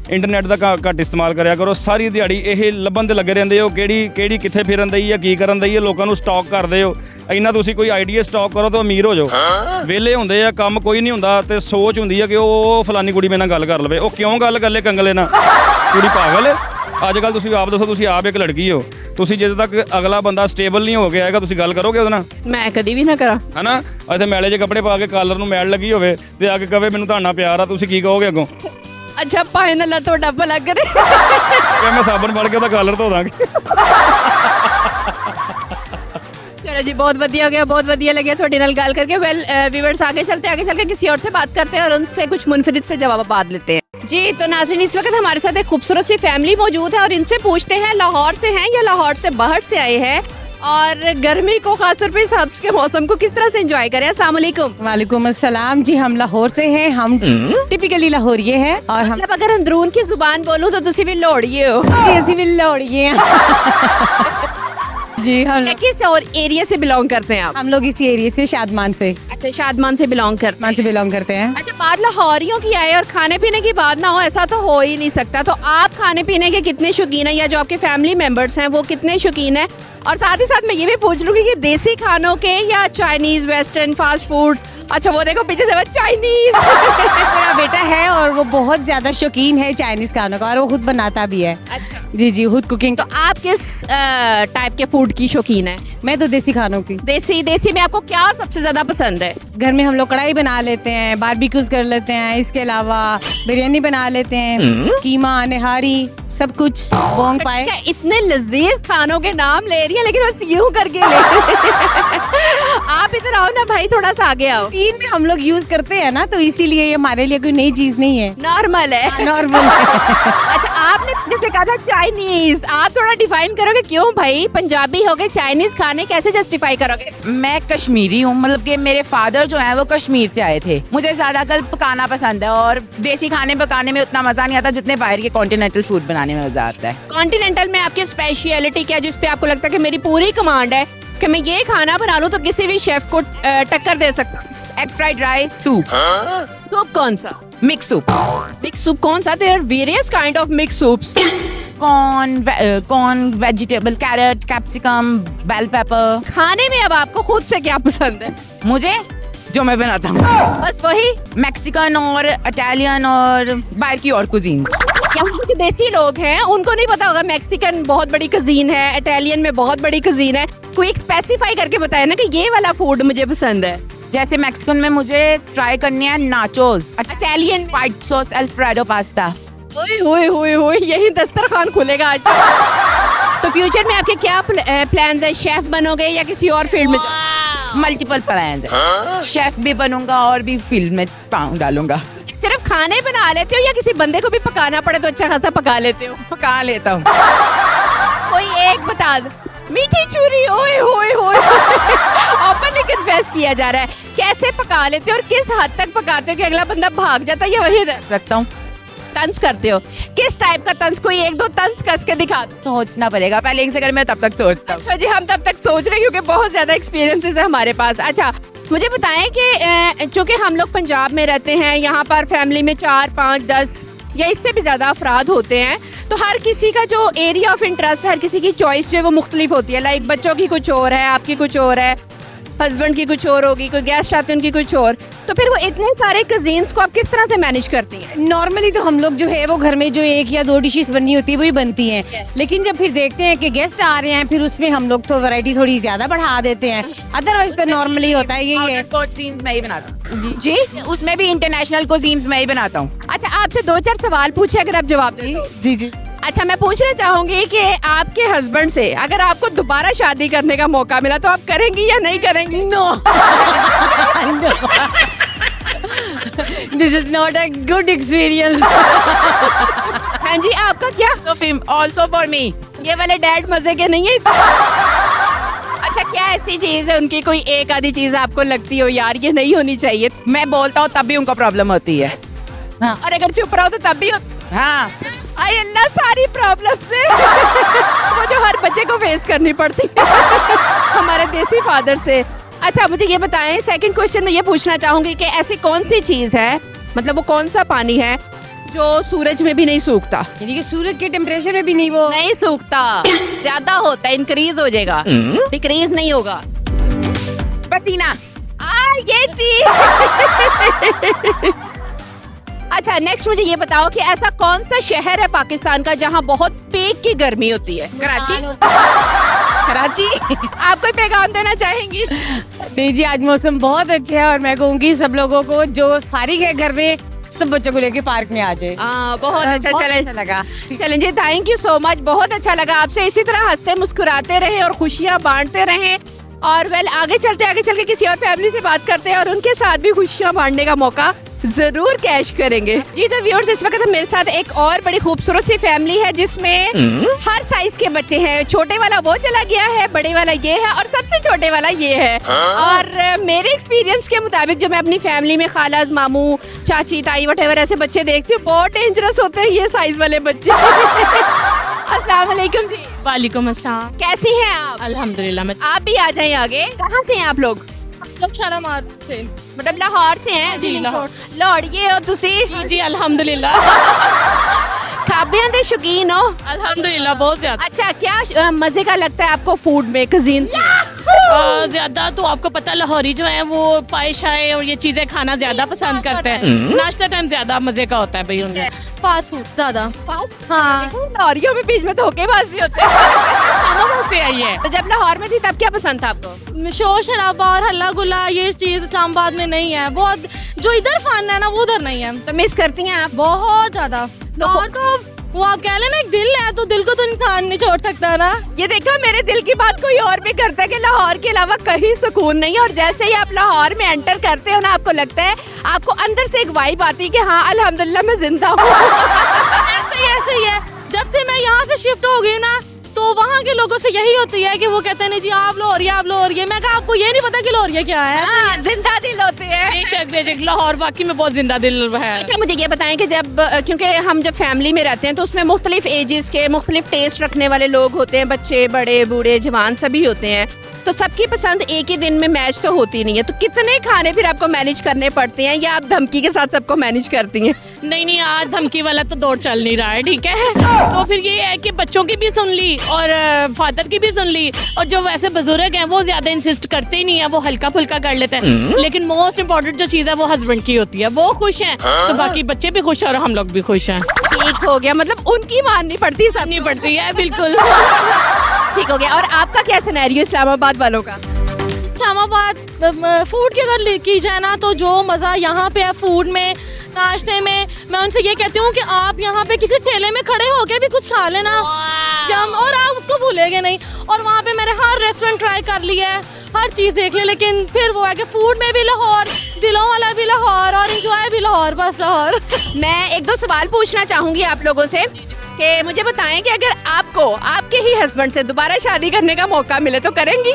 ਇੰਟਰਨੈਟ ਦਾ ਘੱਟ ਇਸਤੇਮਾਲ ਕਰਿਆ ਕਰੋ। ਸਾਰੀ ਦਿਹਾੜੀ ਇਹ ਲੱਭਣ ਤੇ ਲੱਗੇ ਰਹਿੰਦੇ ਹੋ ਕਿਹੜੀ ਕਿੱਥੇ ਫਿਰਨ ਦਈ ਆ, ਕੀ ਕਰਨ ਦਈ ਆ, ਲੋਕਾਂ ਨੂੰ ਸਟਾਕ ਕਰਦੇ ਹੋ। ਇੰਨਾ ਤੁਸੀਂ ਕੋਈ ਆਈਡੀਆ ਸਟਾਕ ਕਰੋ ਤਾਂ ਅਮੀਰ ਹੋ ਜਾਓ। ਵਿਹਲੇ ਹੁੰਦੇ ਆ, ਕੰਮ ਕੋਈ ਨਹੀਂ ਹੁੰਦਾ, ਤੇ ਸੋਚ ਹੁੰਦੀ ਆ ਕਿ ਉਹ ਫਲਾਨੀ ਕੁੜੀ ਮੇਰੇ ਨਾਲ ਗੱਲ ਕਰ ਲਵੇ। ਉਹ ਕਿਉਂ ਗੱਲ ਕਰ ਲੇ ਕੰਗਲੇ ਨਾਲ? ਕੁੜੀ ਪਾਗਲ ਹੈ? ਅੱਜ ਕੱਲ ਤੁਸੀਂ ਆਪ ਦੱਸੋ, ਤੁਸੀਂ ਆਪ ਇੱਕ ਲੜਕੀ ਹੋ, ਤੁਸੀਂ ਜਦੋਂ ਤੱਕ ਅਗਲਾ ਬੰਦਾ ਸਟੇਬਲ ਨਹੀਂ ਹੋ ਕੇ ਆਏਗਾ ਤੁਸੀਂ ਗੱਲ ਕਰੋਗੇ ਉਹਦੇ ਨਾਲ? ਮੈਂ ਕਦੀ ਵੀ ਨਾ ਕਰਾਂ। ਹਨਾ? ਇੱਥੇ ਮੈਲੇ ਜਿਹੇ ਕੱਪੜੇ ਪਾ ਕੇ ਕਾਲਰ ਨੂੰ ਮੈਲ ਲੱਗੀ ਹੋਵੇ ਤੇ ਆ ਕੇ ਕਵੇ ਮੈਨੂੰ ਤੁਹਾਡਾ ਨਾਲ ਪਿਆਰ ਆ, ਤੁਸੀਂ ਕੀ ਕਹੋਗੇ ਅੱਗੋਂ? ਅੱਛਾ ਪਾਏ ਨਾ ਤੁਹਾਡਾ ਭਲਾ ਕਰੇ। ਕਿ ਮੈਂ ਸਾਬਣ ਫੜ ਕੇ ਉਹਦਾ ਕਾਲਰ ਧੋ ਦਾਂਗੀ। चलो जी, बहुत बढ़िया हो गया, बहुत बढ़िया लगे थोड़ी नाल गाल करके। वेल व्यूअर्स, आगे चल के किसी और से बात करते हैं और उनसे कुछ मुनफरिद से जवाब लेते हैं जी। तो नाज़रीन, इस वक्त हमारे साथ एक खूबसूरत सी फैमिली मौजूद है और इनसे पूछते हैं लाहौर से हैं या लाहौर से बाहर से आए हैं, और गर्मी को खासतौर पे सर्द के मौसम को किस तरह से एंजॉय करें। अस्सलाम वालेकुम। वालेकुम अस्सलाम जी, हम लाहौर से हैं, हम टिपिकली लाहौरिये हैं और हम मतलब अगर अंदरून की जुबान बोलूं तो तुसी भी लोड़िए हो जी, ਅਸੀਂ ਵੀ लाहौरिये हैं जी। किस और एरिया से बिलोंग करते हैं आप? हम लोग इसी एरिया से, शादमान से शादमान से बिलोंग करते हैं। बिलोंग करते हैं। अच्छा, बात लाहौरियों की आए और खाने पीने की बात ना हो, ऐसा तो हो ही नहीं सकता। तो आप खाने पीने के कितने शौकीन हैं, या जो आपके फैमिली मेंबर्स हैं वो कितने शौकीन हैं? और साथ ही साथ मैं ये भी पूछ लूँगी कि देसी खानों के या चाइनीज, वेस्टर्न, फास्ट फूड? अच्छा, वो देखो पीछे से वो चाइनीज। मेरा बेटा है और वो बहुत ज्यादा शौकीन है चाइनीज खानों का, और वो खुद बनाता भी है। अच्छा जी, खुद कुकिंग। तो आप किस टाइप के फूड की शौकीन है? मैं तो देसी खानों की। देसी में आपको क्या सबसे ज्यादा पसंद है? घर में हम लोग कढ़ाई बना लेते हैं, बारबेक्यूज कर लेते हैं, इसके अलावा बिरयानी बना लेते हैं, कीमा, निहारी, सब कुछ, बोंग पाए। क्या इतने लजीज खानों के नाम ले रही है, लेकिन बस यूं करके ले। आप इधर आओ ना भाई, थोड़ा सा आगे आओ। तीन में हम लोग यूज करते हैं ना, तो इसीलिए ये हमारे लिए कोई नई चीज नहीं है, नॉर्मल है। नॉर्मल है। अच्छा, आपने जैसे कहा था चाइनीज, आप थोड़ा डिफाइन करोगे क्यों भाई? पंजाबी हो गए, चाइनीज खाने कैसे जस्टिफाई करोगे? मैं कश्मीरी हूँ, मतलब कि मेरे फादर जो हैं वो कश्मीर से आए थे। मुझे ज्यादातर पकाना पसंद है और देसी खाने पकाने में उतना मजा नहीं आता जितने बाहर के कॉन्टिनेंटल फूड बनाने में मजा आता है। कॉन्टिनेंटल में आपकी स्पेशलिटी क्या, जिसपे आपको लगता है कि मेरी पूरी कमांड है कि मैं ये खाना बना लूं तो किसी भी शेफ को टक्कर दे सकता हूं? Egg fried rice, soup. Soup कौन सा? Mix soup. मिक्स सूप कौन सा? There are various kind of mix soups. Corn, vegetable, carrot, capsicum, bell pepper. खाने में अब आपको खुद से क्या पसंद है? मुझे जो मैं बनाता हूँ बस वही। मैक्सिकन और इटालियन और बाहर की और कुजीन। क्या जो देसी लोग हैं उनको नहीं पता होगा मैक्सिकन बहुत बड़ी कुजीन है, इटालियन में बहुत बड़ी कुजीन है? कोई एक स्पेसिफाई करके बताए ना कि ये वाला फूड मुझे पसंद है। जैसे मैक्सिकन में मुझे ट्राई करनी है nachos, Italian white sauce alfredo pasta. ओए यही दस्तरखान खुलेगा आज। तो फ्यूचर में आपके क्या प्लान्स है? शेफ बनोगे या किसी और फील्ड में? मल्टीपल प्लान है, शेफ भी बनूंगा और भी फील्ड में पाँव डालूंगा। सिर्फ खाने बना लेते हो या किसी बंदे को भी पकाना पड़े तो अच्छा खासा पका लेते हो? पका लेता हूँ। कोई एक बता दो। मीठी चूरी, ओए ओपनली कन्फेस किया जा रहा है। कैसे पका लेते हो और किस हद तक पकाते हो कि अगला बंदा भाग जाता है या वही रह सकता हूँ? तंज करते हो? किस टाइप का तंज? कोई एक दो तंज कस के दिखा दो। सोचना पड़ेगा पहले, एक सेकंड में तब तक सोचता हूँ। अच्छा जी, हम तब तक सोच रहे हैं क्योंकि बहुत ज्यादा एक्सपीरियंसेस है हमारे पास। अच्छा, मुझे बताएं कि चूंकि हम लोग पंजाब में रहते हैं, यहाँ पर फैमिली में 4, 5, 10 या इससे भी ज्यादा अफराद होते हैं, तो हर किसी का जो एरिया ऑफ इंटरेस्ट, हर किसी की चॉइस जो है वो मुख्तलिफ होती है। लाइक बच्चों की कुछ और है, आपकी कुछ और है, हस्बैंड की कुछ और होगी, कोई गेस्ट आते हैं उनकी कुछ और, तो फिर वो इतने सारे कजिन्स को आप किस तरह से मैनेज करती हैं? नॉर्मली तो हम लोग जो है वो घर में जो 1 या 2 डिशेस बननी होती है वही बनती हैं, लेकिन जब फिर देखते हैं कि गेस्ट आ रहे हैं फिर उसमें हम लोग तो वैरायटी थोड़ी ज्यादा बढ़ा देते हैं, अदरवाइज तो नॉर्मली होता है यही है। कुजीन्स मैं ही बनाता हूँ जी उसमें भी इंटरनेशनल कुजीन्स मैं ही बनाता हूँ। अच्छा, आपसे 2-4 सवाल पूछे, अगर आप जवाब दें तो। जी जी। अच्छा, मैं पूछना चाहूंगी कि आपके हस्बैंड से अगर आपको दोबारा शादी करने का मौका मिला तो आप करेंगी या नहीं करेंगी? No, this is not a good experience. हाँ जी, आपका क्या? तो ऑल्सो फॉर मी। ये वाले डैड मजे के नहीं है? अच्छा, क्या ऐसी चीज है उनकी, कोई एक आधी चीज आपको लगती हो यार ये नहीं होनी चाहिए, मैं बोलता हूँ तब भी उनको प्रॉब्लम होती है। हाँ और अगर चुप रहो तो तब भी हाँ आई अल्लाह, सारी प्रॉब्लम से वो जो हर बच्चे को फेस करनी पड़ती है हमारे देसी फादर से। अच्छा, मुझे ये बताएं, सेकंड क्वेश्चन में ये पूछना चाहूंगी कि ऐसी कौन सी चीज है, मतलब वो कौन सा पानी है जो सूरज में भी नहीं सूखता? यानी कि सूरज के टेम्परेचर में भी नहीं वो नहीं सूखता, ज्यादा होता है, इंक्रीज हो जाएगा, डिक्रीज नहीं होगा। पतीना। ये चीज अच्छा, नेक्स्ट मुझे ये बताओ कि ऐसा कौन सा शहर है पाकिस्तान का जहाँ बहुत पीक की गर्मी होती है? कराची। कराची। आप कोई पैगाम देना चाहेंगी? नहीं जी, आज मौसम बहुत अच्छा है और मैं कहूँगी सब लोगों को जो फारिग है घर में सब बच्चों को लेके पार्क में आ जाए। बहुत अच्छा, बहुत चलें अच्छा लगा। चलें जी, थैंक यू सो मच, बहुत अच्छा लगा आपसे। इसी तरह हंसते मुस्कुराते रहे और खुशियाँ बांटते रहें। और वेल, आगे चल के किसी और फैमिली से बात करते हैं और उनके साथ भी खुशियाँ बांटने का मौका जरूर कैश करेंगे। जी तो व्यूअर्स, इस वक्त मेरे साथ एक और बड़ी खूबसूरत सी फैमिली है जिसमें हर साइज के बच्चे हैं। छोटे वाला वो चला गया है, बड़े वाला ये है और सबसे छोटे वाला ये है। और मेरे एक्सपीरियंस के मुताबिक जो मैं अपनी फैमिली में खालाज, मामू, चाची, ताई वटेवर ऐसे बच्चे देखती हूँ, बहुत डेंजरस होते हैं ये साइज वाले बच्चे। अस्सलाम वालेकुम जी। वालेकुम अस्सलाम। कैसी हैं आप? अल्हम्दुलिल्लाह। मैं आप भी आ जाएं आगे। कहाँ से हैं आप लोग? शालामार से। मतलब लाहौर से हैं? जी, लाहौर। लौड़िए हो तुसी? जी अल्हम्दुलिल्लाह। खाबियां दे शौकीन हो? अल्हम्दुलिल्लाह बहुत ज्यादा। अच्छा, क्या मजे का लगता है आपको फूड में, कुजीन से? ज्यादा तो आपको पता लाहौरी जो है वो पाए शाए और ये चीजें खाना ज्यादा पसंद करते हैं। नाश्ता टाइम ज्यादा मजे का होता है भाई उनका। फास्ट फूड ज्यादा। हाँ, लाहौरियों में बीच में धोखेबाज भी होते हैं। से आई है। तो जब लाहौर में थी तब क्या पसंद था आपको? शोर शराबा और हल्ला गुल्ला ये चीज इस्लामाबाद में नहीं है। बहुत जो इधर खाना है ना वो उधर नहीं है। तो मिस करती हैं आप? बहुत ज्यादा। और तो वो आप कह लेना एक दिल है तो दिल को तो इंसान नहीं छोड़ सकता ना। ये देखो, मेरे दिल की बात कोई और भी करता है कि लाहौर के अलावा कहीं सुकून नहीं है। और जैसे ही आप लाहौर में एंटर करते हो ना, आपको लगता है, आपको अंदर से एक वाइब आती है कि हाँ अल्हम्दुलिल्लाह मैं जिंदा हूँ। ऐसे ही है। जब से मैं यहाँ से शिफ्ट हो गई ना तो वहाँ के लोगों से यही होती है कि वो कहते हैं जी आप लाहौरिया, आप लाहौरिया। मैं कहा आपको ये नहीं पता कि लाहौरिया क्या है? जिंदा दिल होते हैं। बेशक लाहौर वाकई में बहुत जिंदा दिल है। अच्छा, मुझे ये बताएं कि जब, क्योंकि हम जब फैमिली में रहते हैं तो उसमें मुख्तलिफ एजेस के मुख्तलिफ टेस्ट रखने वाले लोग होते हैं, बच्चे, बड़े, बूढ़े, जवान सभी होते हैं। तो सबकी पसंद एक ही दिन में मैच तो होती नहीं है, तो कितने खाने फिर आपको मैनेज करने पड़ते हैं या आप धमकी के साथ सबको मैनेज करती हैं? नहीं, आज धमकी वाला तो दौर चल नहीं रहा है, ठीक है। तो फिर ये है कि बच्चों की भी सुन ली और फादर की भी सुन ली। और जो वैसे बुजुर्ग हैं वो ज्यादा इंसिस्ट करते ही नहीं है, वो हल्का फुल्का कर लेते हैं। लेकिन मोस्ट इम्पोर्टेंट जो चीज है वो हस्बैंड की होती है। वो खुश हैं तो बाकी बच्चे भी खुश हैं और हम लोग भी खुश हैं। ठीक हो गया, मतलब उनकी माननी पड़ती है, सब नहीं पड़ती है, बिल्कुल। ठीक हो गया। और आपका क्या सिनेरियो इस्लामाबाद वालों का? इस्लामाबाद फूड की अगर की जाए ना तो जो मज़ा यहाँ पे है फूड में, नाश्ते में, मैं उनसे ये कहती हूँ कि आप यहाँ पे किसी ठेले में खड़े होके भी कुछ खा लेना जम, और आप उसको भूलेंगे नहीं। और वहाँ पे मैंने हर रेस्टोरेंट ट्राई कर लिया है, हर चीज़ देख ली, लेकिन फिर वो है कि फूड में भी लाहौर, दिलों वाला भी लाहौर और इंजॉय भी लाहौर, बस लाहौर। मैं 1-2 सवाल पूछना चाहूंगी आप लोगों से कि मुझे बताएं कि अगर आपको आपके ही हस्बैंड से दोबारा शादी करने का मौका मिले तो करेंगी?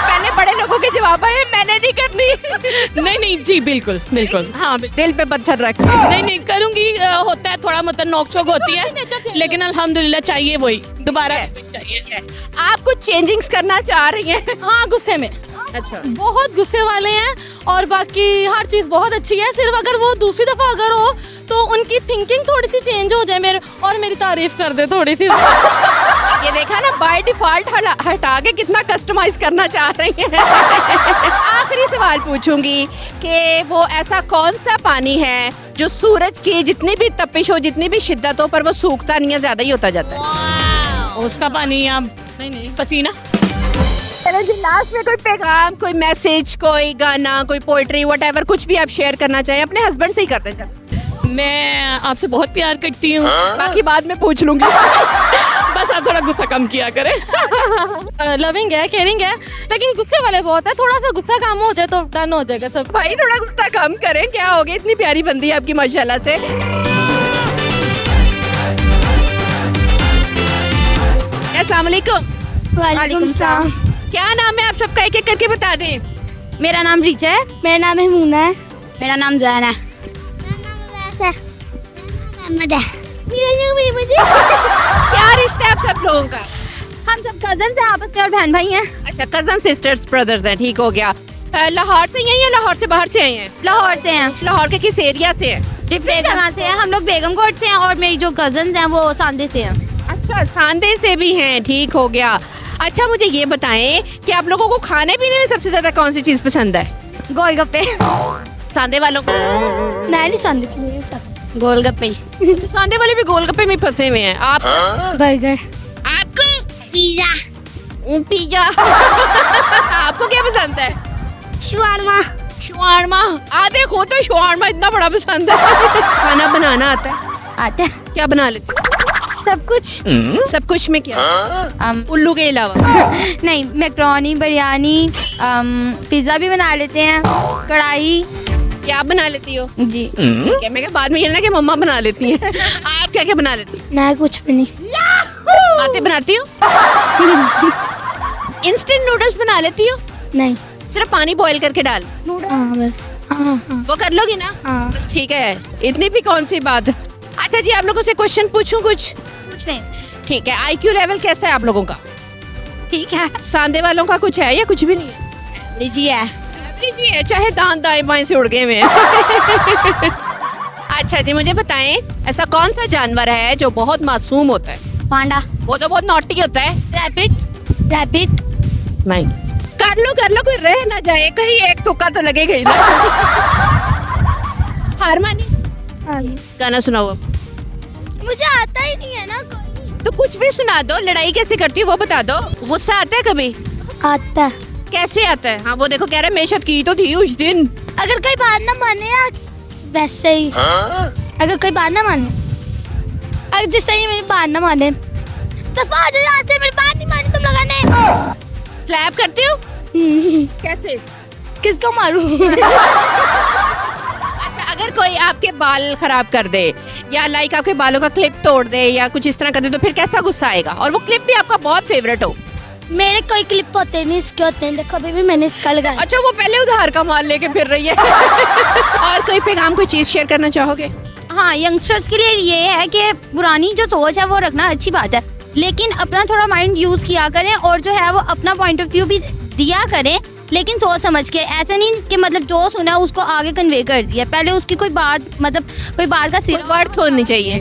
पहले बड़े लोगों के जवाब आए, मैंने नहीं करनी। नहीं जी, बिल्कुल बिल्कुल। हाँ, दिल पे पत्थर रख। नहीं करूँगी। होता है थोड़ा मतलब नोक चोक होती है, लेकिन अल्हम्दुलिल्लाह चाहिए वही दोबारा चाहिए। आप कुछ चेंजिंग्स करना चाह रही हैं? हाँ, गुस्से में। अच्छा। बहुत गुस्से वाले हैं और बाकी हर चीज़ बहुत अच्छी है। सिर्फ अगर वो दूसरी दफ़ा अगर हो तो उनकी थिंकिंग थोड़ी सी चेंज हो जाए मेरी तारीफ कर दे थोड़ी सी। ये देखा ना, बाय डिफॉल्ट हटा के कितना कस्टमाइज करना चाह रही हैं। आखिरी सवाल पूछूंगी कि वो ऐसा कौन सा पानी है जो सूरज की जितनी भी तपिश हो, जितनी भी शिद्दत हो, पर वो सूखता नहीं है, ज्यादा ही होता जाता है। उसका पानी या नहीं पसीना। चलो जी, लास्ट में कोई पैगाम, कोई मैसेज, कोई गाना, कोई पोएट्री, व्हाटएवर, कुछ भी आप शेयर करना चाहें, अपने हस्बैंड से ही करते हैं। मैं आपसे बहुत प्यार करती हूँ। बाकी बाद में पूछ लूंगी। बस आप थोड़ा गुस्सा कम किया करें। लविंग है, केयरिंग है, लेकिन गुस्से वाले बहुत है। थोड़ा सा गुस्सा कम हो जाए तो डन हो जाएगा सब। भाई थोड़ा गुस्सा कम करें, क्या हो गया, इतनी प्यारी बंदी है आपकी माशाल्लाह से। अस्सलाम वालेकुम। वालेकुम सलाम। क्या नाम है आप सबका, एक एक करके बता दें। मेरा नाम रिचा है। मेरा नाम हिमूना है। मेरा नाम जैन है। क्या रिश्ता है आप सब लोगों का? हम सब कजन हैं आपस में और बहन भाई हैं। अच्छा, कजन सिस्टर्स ब्रदर्स हैं, ठीक हो गया। लाहौर से ही हैं या लाहौर से बाहर से आए हैं? लाहौर से हैं। लाहौर के किस एरिया से हैं? डिफरेंट जगह से हैं। हम लोग बेगमकोट से हैं और मेरी जो कजन हैं वो सांदे से हैं। अच्छा, सांदे से भी हैं, ठीक हो गया। अच्छा, मुझे ये बताएं कि आप लोगों को खाने पीने में सबसे ज्यादा कौन सी चीज पसंद है? गोलगप्पे। सांदे वालों को? नहीं सांदे गोलगप्पे। तो सांदे वाले भी गोलगप्पे में फंसे हुए हैं। आप? बर्गर। आपको? पिज्जा। पिज्जा। आपको क्या पसंद है? शवारमा। शवारमा। आधे को तो शवारमा इतना बड़ा पसंद है। खाना बनाना आता है? आता है। क्या बना लेते हो? सब कुछ। सब कुछ में क्या? उल्लू के अलावा? नहीं, मैक्रोनी, बिरयानी, पिज्जा भी बना लेते हैं, कढ़ाई। क्या आप बना लेती हो? जी। ठीक है, मैं क्या बाद में ये ना कि मम्मा बना लेती हैं। आप क्या क्या बना लेती हैं? मैं कुछ भी नहीं। बातें बनाती हो? इंस्टेंट नूडल्स बना लेती हो? नहीं। सिर्फ पानी बॉईल करके डाल? हाँ बस। हाँ। वो कर लोगी ना? हाँ। बस ठीक है, इतनी भी कौन सी बात। अच्छा जी, आप लोगों से क्वेश्चन पूछूं कुछ? कुछ नहीं। ठीक है, IQ लेवल कैसा है आप लोगों का? ठीक है। सांदे वालों का कुछ है या कुछ भी नहीं है? जी है। एवरेज ही है, चाहे दांत दाएं बाएं से उड़ गए हुए हैं। अच्छा जी, मुझे बताएं, ऐसा कौन सा जानवर है जो बहुत मासूम होता है? पांडा। वो तो बहुत नॉटी होता है। रैबिट। रैबिट। नहीं, कर लो, कोई रह ना जाए, कहीं एक तुक्का तो लगेगा ही ना। हार मानी? गाना सुनाओ अब। मुझे आता ही नहीं है ना कोई। तो कुछ भी सुना दो। लड़ाई कैसे करती हो वो बता दो। गुस्सा आता है कभी? आता है। कैसे आता है? हाँ, वो देखो कह रहा है मेशत की तो थी उस दिन। अगर कोई बात ना माने या वैसे ही। अगर कोई बात ना माने, अगर जिस तरह मेरी बात ना माने, दफा आ जाओ यहाँ से। मेरी बात नहीं मानी तुम लोगों ने। स्लैप करते हो? कैसे? किसको मारूं? अच्छा, अगर कोई आपके बाल खराब कर दे या लाइक आपके बालों का क्लिप तोड़ दे या कुछ इस तरह कर दे तो फिर कैसा गुस्सा आएगा? और वो क्लिप भी आपका बहुत फेवरेट हो? मेरे कोई क्लिप होते नहीं, इसके होते हैं। देखो अभी भी मैंने इसका लगाया। अच्छा, वो पहले उधार का माल लेके फिर रही है। और कोई पैगाम, कोई चीज शेयर करना चाहोगे? हाँ, यंगस्टर्स के लिए ये है कि पुरानी जो सोच है वो रखना अच्छी बात है, लेकिन अपना थोड़ा माइंड यूज किया करें और जो है वो अपना पॉइंट ऑफ व्यू भी दिया करें, लेकिन सोच समझ के। ऐसा नहीं कि मतलब जो सुना उसको आगे कन्वे कर दिया। पहले उसकी कोई बात, मतलब कोई बात का सिर वर्थ होनी चाहिए।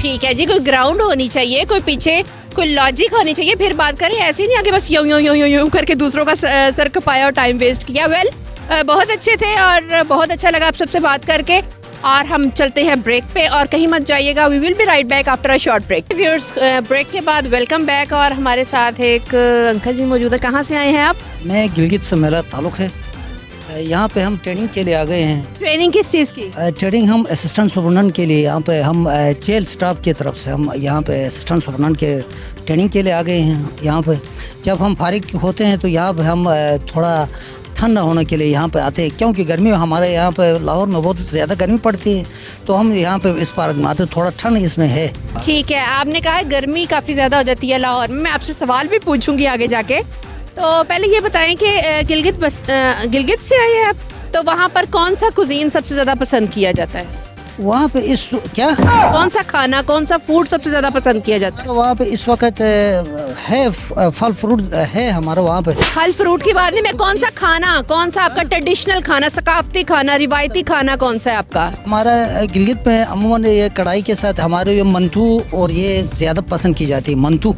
ठीक है जी, कोई ग्राउंड होनी चाहिए, कोई पीछे कोई लॉजिक होनी चाहिए, फिर बात करें। ऐसे नहीं आगे बस यूं करके दूसरों का सर कपाया और टाइम वेस्ट किया। वेल, बहुत अच्छे थे और बहुत अच्छा लगा आप सबसे बात करके। और हम चलते हैं ब्रेक पे, और कहीं मत जाइएगा। We will be right back after a short break. Viewers, break के बाद वेलकम बैक। और हमारे साथ एक अंकल जी मौजूद है। कहाँ से आए हैं आप? मैं गिलगित से मेरा ताल्लुक़ है। यहाँ पे हम ट्रेनिंग के लिए आ गए हैं। ट्रेनिंग किस चीज़ की? ट्रेनिंग हम असिस्टेंट सुपरडेंट के लिए यहाँ पे हम जेल स्टाफ की तरफ से हम यहाँ पे असिस्टेंट सुपरडेंट के ट्रेनिंग के लिए आ गए हैं। यहाँ पे जब हम फारिग होते हैं तो यहाँ पे हम थोड़ा ठंडा होने के लिए यहाँ पे आते हैं, क्योंकि गर्मी हमारे यहाँ पे लाहौर में बहुत ज़्यादा गर्मी पड़ती है, तो हम यहाँ पे इस पार्क में आते हैं। थोड़ा ठंड इसमें है। ठीक है, आपने कहा है गर्मी काफ़ी ज़्यादा हो जाती है लाहौर में। मैं आपसे सवाल भी पूछूंगी आगे जाके। तो पहले ये बताएं कि गिलगित से आए हैं आप, तो वहाँ पर कौन सा कुजीन सबसे ज़्यादा पसंद किया जाता है? वहाँ पे इस क्या कौन सा खाना, कौन सा फूड सबसे ज्यादा पसंद किया जाता है? वहाँ पे इस वक्त है फल फ्रूट है हमारा वहाँ पे। फल फ्रूट की बात नहीं, मैं कौन सा खाना, कौन सा आपका ट्रेडिशनल खाना, सकाफती खाना, रिवायती खाना कौन सा है आपका? हमारा गिलगित में अमूमन ये कढ़ाई के साथ हमारे ये मंतू और ये ज़्यादा पसंद की जाती है। मंतू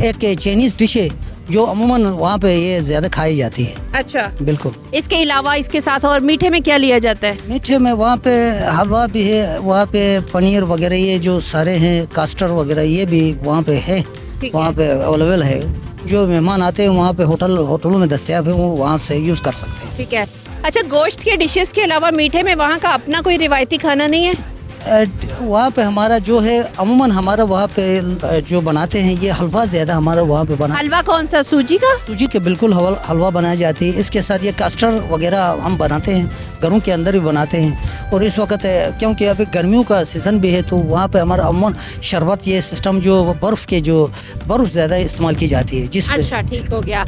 एक चाइनीज़ डिश है जो अमूमन वहाँ पे ये ज़्यादा खाई जाती है। अच्छा, बिल्कुल। इसके अलावा इसके साथ और मीठे में क्या लिया जाता है? मीठे में वहाँ पे हलवा भी है, वहाँ पे पनीर वगैरह ये जो सारे हैं, कास्टर वगैरह ये भी वहाँ पे है, वहाँ पे अवेलेबल है। जो मेहमान आते हैं वहाँ पे होटलों में दस्तयाब है, वो वहाँ से यूज़ कर सकते हैं। ठीक है। अच्छा, गोश्त के डिशेस के अलावा मीठे में वहाँ का अपना कोई रिवायती खाना नहीं है? वहाँ पे हमारा जो है अमूमन हमारा वहाँ पे जो बनाते हैं ये हलवा ज़्यादा हमारा वहाँ पे बना। हलवा कौन सा, सूजी का? सूजी के बिल्कुल हलवा बनाई जाती है। इसके साथ ये कास्टर वगैरह हम बनाते हैं, घरों के अंदर भी बनाते हैं। और इस वक्त क्योंकि अभी गर्मियों का सीज़न भी है तो वहाँ पे हमारा अमूमन शरबत ये सिस्टम जो बर्फ़ ज़्यादा इस्तेमाल की जाती है जिस। अच्छा, ठीक हो गया।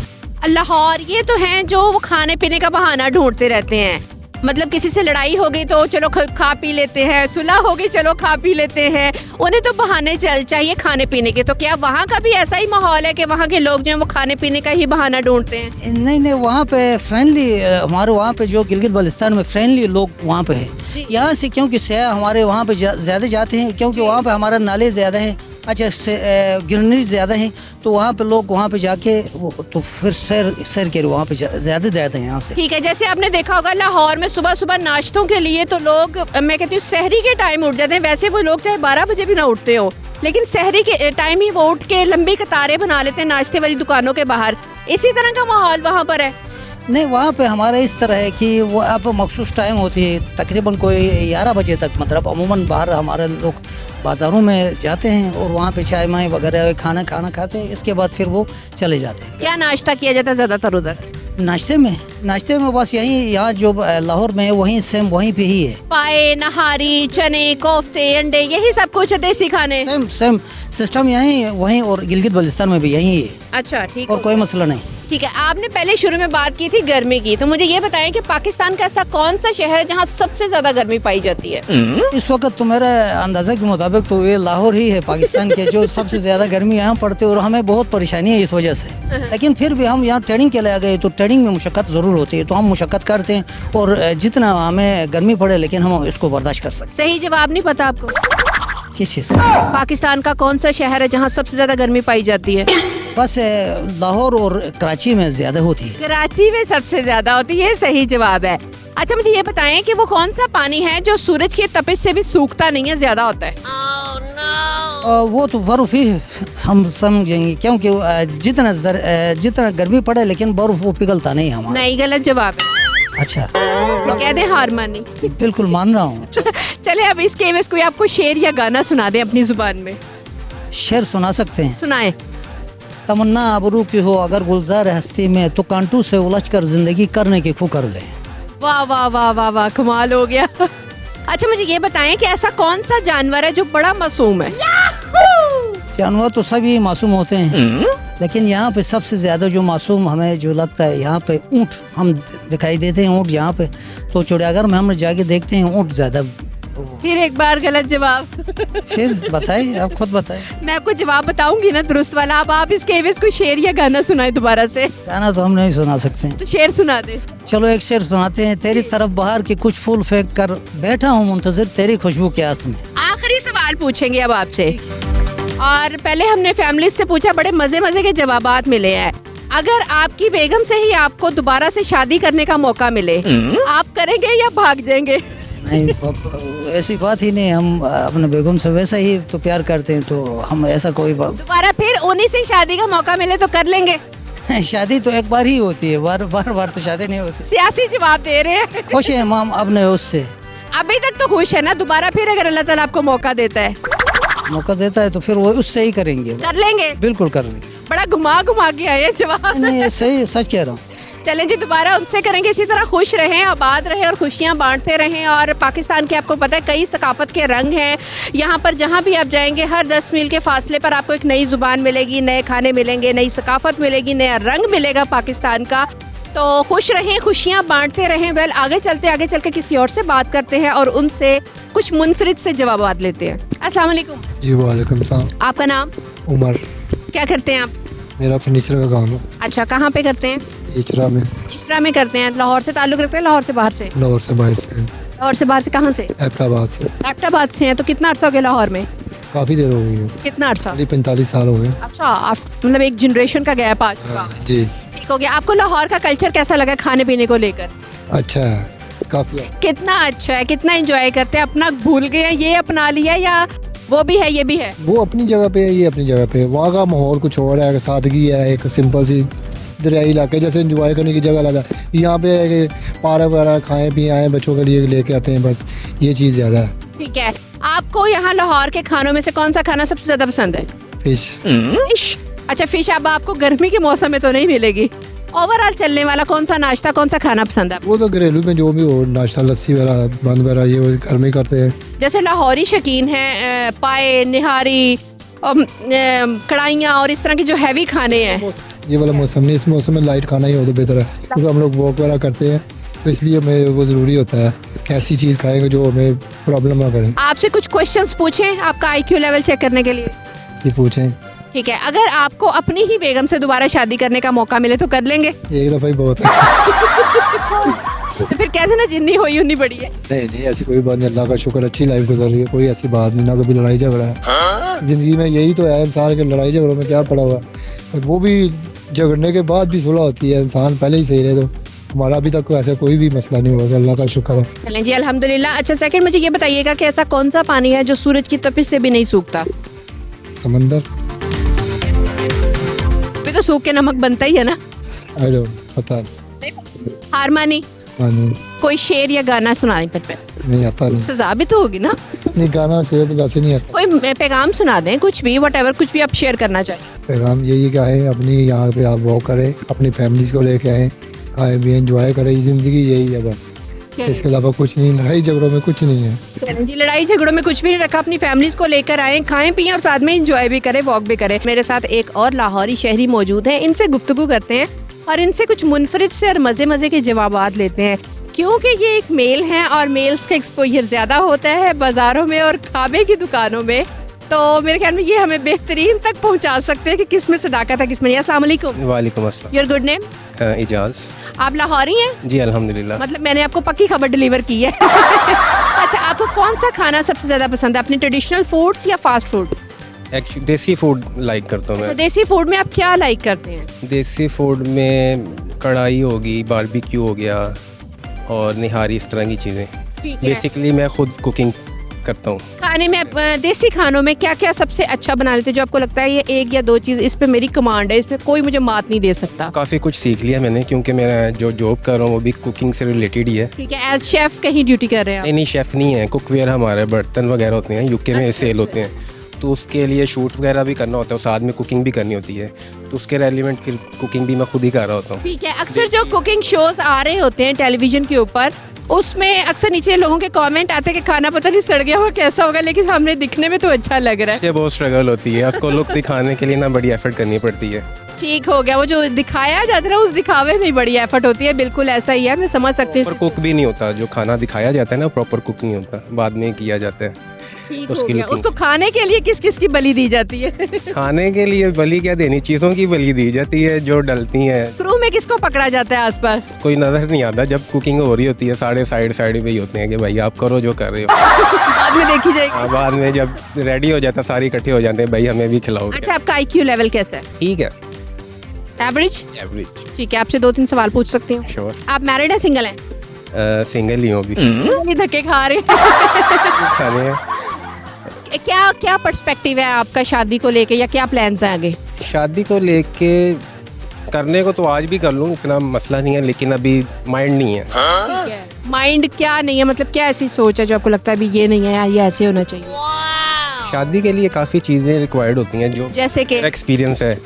लाहौर ये तो हैं जो वो खाने पीने का बहाना ढूंढते रहते हैं, मतलब किसी से लड़ाई हो गई तो चलो खा पी लेते हैं, सुलह हो गई चलो खा पी लेते हैं, उन्हें तो बहाने चाहिए खाने पीने के। तो क्या वहाँ का भी ऐसा ही माहौल है कि वहाँ के लोग जो हैं वो खाने पीने का ही बहाना ढूंढते हैं? नहीं, वहाँ पे फ्रेंडली, हमारे वहाँ पे जो गिलगित बल्तिस्तान में फ्रेंडली लोग वहाँ पे है। यहाँ से क्योंकि सयाह हमारे वहाँ पे ज़्यादा जाते हैं, क्योंकि वहाँ पे हमारा नाले ज़्यादा हैं, अच्छा ग्रीनरी ज़्यादा है, तो वहाँ पे लोग वहाँ पे जाके तो फिर सैर के वहाँ पे ज़्यादा जाते हैं यहाँ से। ठीक है। जैसे आपने देखा होगा लाहौर में सुबह सुबह नाश्तों के लिए तो लोग, मैं कहती हूँ सहरी के टाइम उठ जाते हैं। वैसे वो लोग चाहे 12 बजे भी ना उठते हो, लेकिन सहरी के टाइम ही वो उठ के लंबी कतारें बना लेते हैं नाश्ते वाली दुकानों के बाहर। इसी तरह का माहौल वहाँ पर है? नहीं, वहाँ पे हमारा इस तरह है कि वो अब मखसूस टाइम होती है, तकरीबन कोई 11 बजे तक, मतलब अमूमन बाहर हमारे लोग बाज़ारों में जाते हैं और वहाँ पे चाय माय वगैरह खाना खाते हैं। इसके बाद फिर वो चले जाते हैं। क्या नाश्ता किया जाता है ज़्यादातर उधर? नाश्ते में बस यहाँ जो लाहौर में है वहीं सेम वहीं पे ही है। पाए, नहारी, चने, कोफ्ते, अंडे, यही सब कुछ है देसी खाने? सेम सिस्टम यहीं वहीं, और गिलगित बल्तिस्तान में भी यहीं है। अच्छा, ठीक। और कोई मसला नहीं। ठीक है। आपने पहले शुरू में बात की थी गर्मी की, तो मुझे ये बताएं कि पाकिस्तान का ऐसा कौन सा शहर है जहाँ सबसे ज्यादा गर्मी पाई जाती है? इस वक्त तो मेरे अंदाजा के मुताबिक तो ये लाहौर ही है पाकिस्तान के जो सबसे ज्यादा गर्मी यहाँ पड़ती है, और हमें बहुत परेशानी है इस वजह से। लेकिन फिर भी हम यहाँ ट्रेनिंग के लिए आ गए, तो ट्रेनिंग में मुशक्कत जरूर होती है, तो हम मुशक्कत करते हैं, और जितना हमें गर्मी पड़े लेकिन हम इसको बर्दाश्त कर सकते। सही जवाब नहीं पता आपको? किस चीज़? पाकिस्तान का कौन सा शहर है जहाँ सबसे ज्यादा गर्मी पाई जाती है? बस लाहौर और कराची में ज्यादा होती है। कराची में सबसे ज्यादा होती है, सही जवाब है। अच्छा, मुझे ये बताएं कि वो कौन सा पानी है जो सूरज की तपिश से भी सूखता नहीं है, ज्यादा होता है? वो तो बर्फ ही हम समझेंगे, क्योंकि जितना गर्मी पड़े लेकिन बर्फ वो पिघलता नहीं है हमारा। नहीं, गलत जवाब है। अच्छा, तो कह दें हार मानी? बिल्कुल मान रहा हूँ। चले अब इसके एवज कोई आपको शेर या गाना सुना दे अपनी जुबान में। शेर सुना सकते हैं? सुनाए। तमन्ना आबरू की हो अगर गुलजार हस्ती में, तो कांटू से उलझ कर जिंदगी करने की फुकर ले। वाह वाह वाह वाह वाह, कमाल हो गया। अच्छा, मुझे ये बताएं कि ऐसा कौन सा जानवर है जो बड़ा मासूम है? जानवर तो सभी मासूम होते हैं, लेकिन यहाँ पे सबसे ज्यादा जो मासूम हमें जो लगता है, यहाँ पे ऊँट हम दिखाई देते हैं। ऊँट यहाँ पे तो चिड़ियाघर में हम जाके देखते हैं, ऊँट ज्यादा। फिर एक बार गलत जवाब। फिर बताइए, आप खुद बताइए। मैं आपको जवाब बताऊंगी ना दुरुस्त वाला, अब आप इसके एवज कोई शेर या गाना सुनाए दोबारा से। गाना तो हम नहीं सुना सकते। तो शेर सुना दे। चलो एक शेर सुनाते हैं। तेरी तरफ बाहर के कुछ फूल फेंक कर बैठा हूँ मुंतजिर तेरी खुशबू के आस में। आखिरी सवाल पूछेंगे अब आपसे, और पहले हमने फैमिली से पूछा, बड़े मजे मजे के जवाबात मिले हैं। अगर आपकी बेगम से ही आपको दोबारा से शादी करने का मौका मिले, आप करेंगे या भाग जाएंगे? नहीं, ऐसी बात ही नहीं। हम अपने बेगम से वैसा ही तो प्यार करते हैं, तो हम ऐसा कोई दोबारा फिर उन्हीं से शादी का मौका मिले तो कर लेंगे? शादी तो एक बार ही होती है, बार तो शादी नहीं होती। सियासी जवाब दे रहे हैं। खुश है हम अपने उससे? अभी तक तो खुश है ना, दोबारा फिर अगर अल्लाह ताला आपको मौका देता है तो फिर वो उससे ही करेंगे। कर लेंगे? बिल्कुल कर लेंगे। बड़ा घुमा के आए जवाब। नहीं, सही सच कह रहा हूँ। चलें जी, दोबारा उनसे करेंगे। इसी तरह खुश रहें, आबाद रहें और खुशियां बांटते रहें। और पाकिस्तान के आपको पता है कई सकाफत के रंग हैं यहाँ पर। जहाँ भी आप जाएंगे हर 10 मील के फासले पर आपको एक नई जुबान मिलेगी, नए खाने मिलेंगे, नई सकाफत मिलेगी, नया रंग मिलेगा पाकिस्तान का। तो खुश रहें, खुशियाँ बांटते रहें। वेल, आगे चल के किसी और से बात करते हैं और उनसे कुछ मुनफरिद से जवाब लेते हैं। अस्सलाम वालेकुम। जी वालेकुम सलाम। आपका नाम? उमर। क्या करते हैं आप? मेरा फर्नीचर का काम है। अच्छा, कहाँ पे करते हैं? इचरा में। इचरा में करते हैं। लाहौर से ताल्लुक रखते हैं? लाहौर से बाहर से? लाहौर से बाहर से। लाहौर से बाहर से कहाँ से? एबटाबाद से। एबटाबाद से हैं। तो कितना अर्सा हो गया लाहौर में? काफ़ी देर हो गई है। कितना अर्सा? 45 साल हो गए। अच्छा, मतलब एक जनरेशन का गैप आ चुका है। जी। ठीक हो गया। आपको लाहौर का कल्चर कैसा लगा खाने पीने को लेकर? अच्छा है, काफ़ी। कितना अच्छा है, कितना एंजॉय करते हैं? अपना भूल गए हैं, ये अपना लिया, या वो भी है ये भी है? वो अपनी जगह पे है, ये अपनी जगह पे है। वहाँ का माहौल कुछ और है, सादगी है, एक सिंपल सी दरियाई इलाके जैसे एंजॉय करने की जगह लगा। यहाँ पे है कि पार्क वगैरह खाएं पिए आए, बच्चों के लिए लेके आते हैं, बस ये चीज़ ज़्यादा है। ठीक है। आपको यहाँ लाहौर के खानों में से कौन सा खाना सबसे ज्यादा पसंद है? फिश। फिश। अच्छा, फिश अब आपको गर्मी के मौसम में तो नहीं मिलेगी। ओवरऑल चलने वाला कौन सा नाश्ता, कौन सा खाना पसंद है? वो तो घरेलू में जो भी हो, नाश्ता लस्सी वगैरह बंद वगैरह ये वो घर में करते हैं। जैसे लाहौरी शकीन है पाए, निहारी, कढ़ाइयाँ और इस तरह के जो हैवी खाने हैं। ये वाला मौसम नहीं, इस मौसम में लाइट खाना ही हो तो बेहतर है, क्योंकि हम लोग वॉक वगैरह करते हैं, तो इसलिए हमें वो ज़रूरी होता है ऐसी चीज़ खाएंगे जो हमें प्रॉब्लम ना करे। आपसे कुछ क्वेश्चंस पूछें आपका IQ लेवल चेक करने के लिए? ये पूछें। ठीक है। अगर आपको अपनी ही बेगम से दोबारा शादी करने का मौका मिले तो कर लेंगे? एक दफ़ा ही बहुत है। तो फिर कहते ना जिन्नी हुई उन्नी बड़ी है। नहीं, ऐसी कोई बात नहीं, अल्लाह का शुक्र, अच्छी लाइफ गुजर रही है, कोई ऐसी बात नहीं, ना कभी लड़ाई झगड़ा है। ज़िंदगी में यही तो है, इंसान के लड़ाई झगड़ों में क्या पड़ा हुआ है। वो भी झगड़ने के बाद भी सुलह होती है, इंसान पहले ही सही रहे। तो हमारा अभी तक ऐसा कोई भी मसला नहीं हुआ, अल्लाह का शुक्र है। चलें जी, अल्हम्दुलिल्लाह। अच्छा, सेकंड मुझे ये बताइएगा कि ऐसा कौन सा पानी है जो सूरज की तपिश से भी नहीं सूखता? समंदर। भी तो सूख के नमक बनता ही है ना। आई डोंट पता नहीं। हार मानी? नहीं, कोई शेर या गाना सुनाई पर नहीं आता नहीं। सजा भी तो होगी ना। नहीं, गाना शेर तो वैसे नहीं आता। कोई पैगाम सुना दें, कुछ भी, व्हाटएवर, कुछ भी आप शेयर करना चाहिए। पैगाम यही क्या है, अपनी यहाँ पे आप वॉक करें, अपनी फैमिलीज को लेके आएँ, खाएं भी एंजॉय करें, ज़िंदगी यही है बस, इसके अलावा कुछ नहीं। लड़ाई झगड़ों में कुछ नहीं है। चलें जी, लड़ाई झगड़ों में कुछ भी नहीं रखा। अपनी फैमिलीज को लेकर आए, खाएं पिएं और साथ में एंजॉय भी करें, वॉक भी करें। मेरे साथ एक और लाहौरी शहरी मौजूद है, इनसे गुफ्तगू करते हैं और इनसे कुछ मुनफरिद से और मजे मजे के जवाबात लेते हैं, क्योंकि ये एक मेल है और मेल्स का एक्सपोजर ज्यादा होता है बाजारों में और खाबे की दुकानों में। तो मेरे ख्याल में ये हमें बेहतरीन तक पहुंचा सकते हैं कि किस में सदाकत है, किस में नहीं। अस्सलाम वालेकुम। वालेकुम अस्सलाम। Your good name? इजाज। आप लाहौरी हैं? जी अल्हम्दुलिल्लाह। मतलब मैंने आपको पक्की खबर डिलीवर की है। अच्छा, आपको कौन सा खाना सबसे ज्यादा पसंद है, अपने ट्रेडिशनल फूड्स या फास्ट फूड? एक्चुअली देसी फूड लाइक करता हूँ अच्छा, मैं। देसी फूड में आप क्या लाइक करते हैं? देसी फूड में कढ़ाई होगी, बारबेक्यू हो गया और निहारी, इस तरह की चीज़ें। ठीक है। बेसिकली मैं खुद कुकिंग करता हूँ। खाने में देसी खानों में क्या क्या सबसे अच्छा बना लेते हैं, जो आपको लगता है ये एक या दो चीज इस पे मेरी कमांड है, इस पे कोई मुझे मात नहीं दे सकता? काफ़ी कुछ सीख लिया मैंने, क्योंकि मैं जो जॉब कर रहा हूँ वो भी कुकिंग से रिलेटेड ही है। ठीक है। एज शेफ कहीं ड्यूटी कर रहे हैं आप? नहीं, शेफ़ नहीं है, कुकवेयर हमारे बर्तन वगैरह होते हैं, यूके में सेल होते हैं, तो उसके लिए शूट वगैरह भी करना होता है, साथ में कुकिंग भी करनी होती है, तो उसके रेलिवेंट फिर कुकिंग भी मैं खुद ही कर रहा होता हूँ। ठीक है। अक्सर जो कुकिंग शोज आ रहे होते हैं टेलीविजन के ऊपर, उसमें अक्सर नीचे लोगों के कमेंट आते हैं कि खाना पता नहीं सड़ गया हुआ कैसा होगा, लेकिन हमने दिखने में तो अच्छा लग रहा है। मुझे बहुत स्ट्रगल होती है, उसको लुक दिखाने के लिए ना बड़ी एफर्ट करनी पड़ती है। ठीक हो गया। वो जो दिखाया जाता है उस दिखावे में बड़ी एफर्ट होती है, बिल्कुल ऐसा ही है, मैं समझ सकती हूँ। कुक भी नहीं होता, जो खाना दिखाया जाता है ना प्रॉपर कुक नहीं होता, बाद में किया जाता है। ठीक हो उसकी गया। looking- उसको खाने के लिए किस किस की बलि दी जाती है? खाने के लिए बलि क्या देनी, चीज़ों की बलि दी जाती है जो डलती हैं। क्रू में किसको पकड़ा जाता है आसपास? कोई नजर नहीं आता, जब कुकिंग हो रही होती है सारे साइड में ही होते हैं कि भाई आप करो जो कर रहे हो। बाद में देखी जाएगी। हाँ, बाद में जब रेडी हो जाता सारे इकट्ठे हो जाते हैं, भाई हमें भी खिलाओ। अच्छा, आपका IQ लेवल कैसा है? ठीक है, एवरेज? एवरेज। ठीक है। आपसे 2-3 सवाल पूछ सकती हूँ? श्योर। आप मैरिड है, सिंगल है? सिंगल ही हूँ अभी। ये धक्के खा रहे हैं। खाने हैं। क्या क्या पर्सपेक्टिव है आपका शादी को लेके, या क्या प्लान्स हैं आगे? शादी को लेके करने को तो आज भी कर लूँ, इतना मसला नहीं है, लेकिन अभी माइंड नहीं है। माइंड क्या नहीं है, मतलब क्या ऐसी सोच है जो आपको लगता है अभी ये नहीं है या ये ऐसे होना चाहिए? शादी के लिए काफ़ी चीज़ें रिक्वायर्ड होती हैं, जो जैसे कि? मेरा एक्सपीरियंस है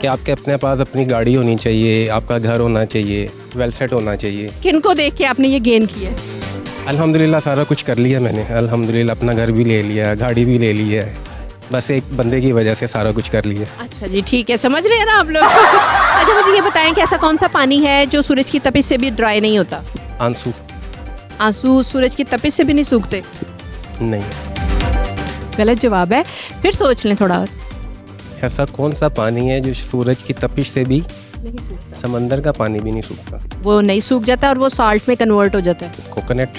कि आपके अपने पास अपनी गाड़ी होनी चाहिए, आपका घर होना चाहिए, वेल सेट होना चाहिए। किनको देख के आपने ये गेन किया है? अल्हम्दुलिल्लाह सारा कुछ कर लिया मैंने, अल्हम्दुलिल्लाह अपना घर भी ले लिया, गाड़ी भी ले ली है, बस एक बंदे की वजह से सारा कुछ कर लिया। अच्छा जी, ठीक है, समझ रहे हैं ना आप लोग। अच्छा मुझे ये बताएं कि ऐसा कौन सा पानी है जो सूरज की तपिश से भी ड्राई नहीं होता? आंसू आंसू सूरज की तपिश से भी नहीं सूखते? नहीं। गलत जवाब है, फिर सोच लें थोड़ा। ऐसा कौन सा पानी है जो सूरज की तपिश से भी, समंदर का पानी भी नहीं सूखता? वो नहीं सूख जाता और वो साल्ट में कन्वर्ट हो जाता है। कोकोनट,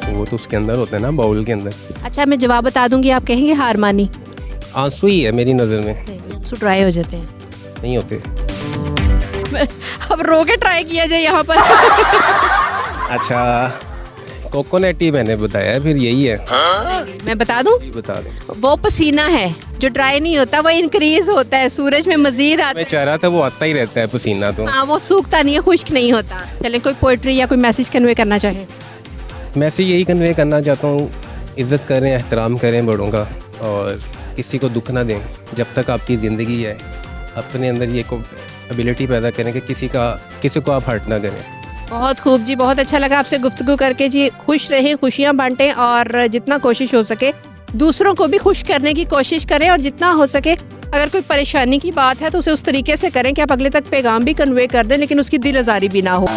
वो तो उसके अंदर होता है ना, बाउल के अंदर। अच्छा मैं जवाब बता दूंगी, आप कहेंगे हार मानी? आंसू ही है मेरी नज़र में। आंसू ड्राई हो जाते हैं? नहीं होते। अब रो के ट्राई किया जाए यहाँ पर। अच्छा कोकोनट ही मैंने बताया, फिर यही है। मैं बता दूं? बता दें। वो पसीना है जो ड्राई नहीं होता, वो इंक्रीज होता है, सूरज में मजीद आता मैं है। चाह रहा था वो आता ही रहता है पसीना तो। हाँ वो सूखता नहीं है, खुश्क नहीं होता। चले कोई पोइट्री या कोई मैसेज कन्वे करना चाहे? मैसेज यही कन्वे करना चाहता हूँ, इज़्ज़त करें, एहतराम करें बड़ों का, और किसी को दुख ना दें। जब तक आपकी ज़िंदगी है अपने अंदर ये को एबिलिटी पैदा करें कि किसी को आप हर्ट ना करें। बहुत खूब जी, बहुत अच्छा लगा आपसे गुफ्तगू करके जी। खुश रहें, खुशियाँ बांटें और जितना कोशिश हो सके दूसरों को भी खुश करने की कोशिश करें, और जितना हो सके अगर कोई परेशानी की बात है तो उसे उस तरीके से करें कि आप अगले तक पैगाम भी कन्वे कर दें लेकिन उसकी दिल आज़ारी भी ना हो।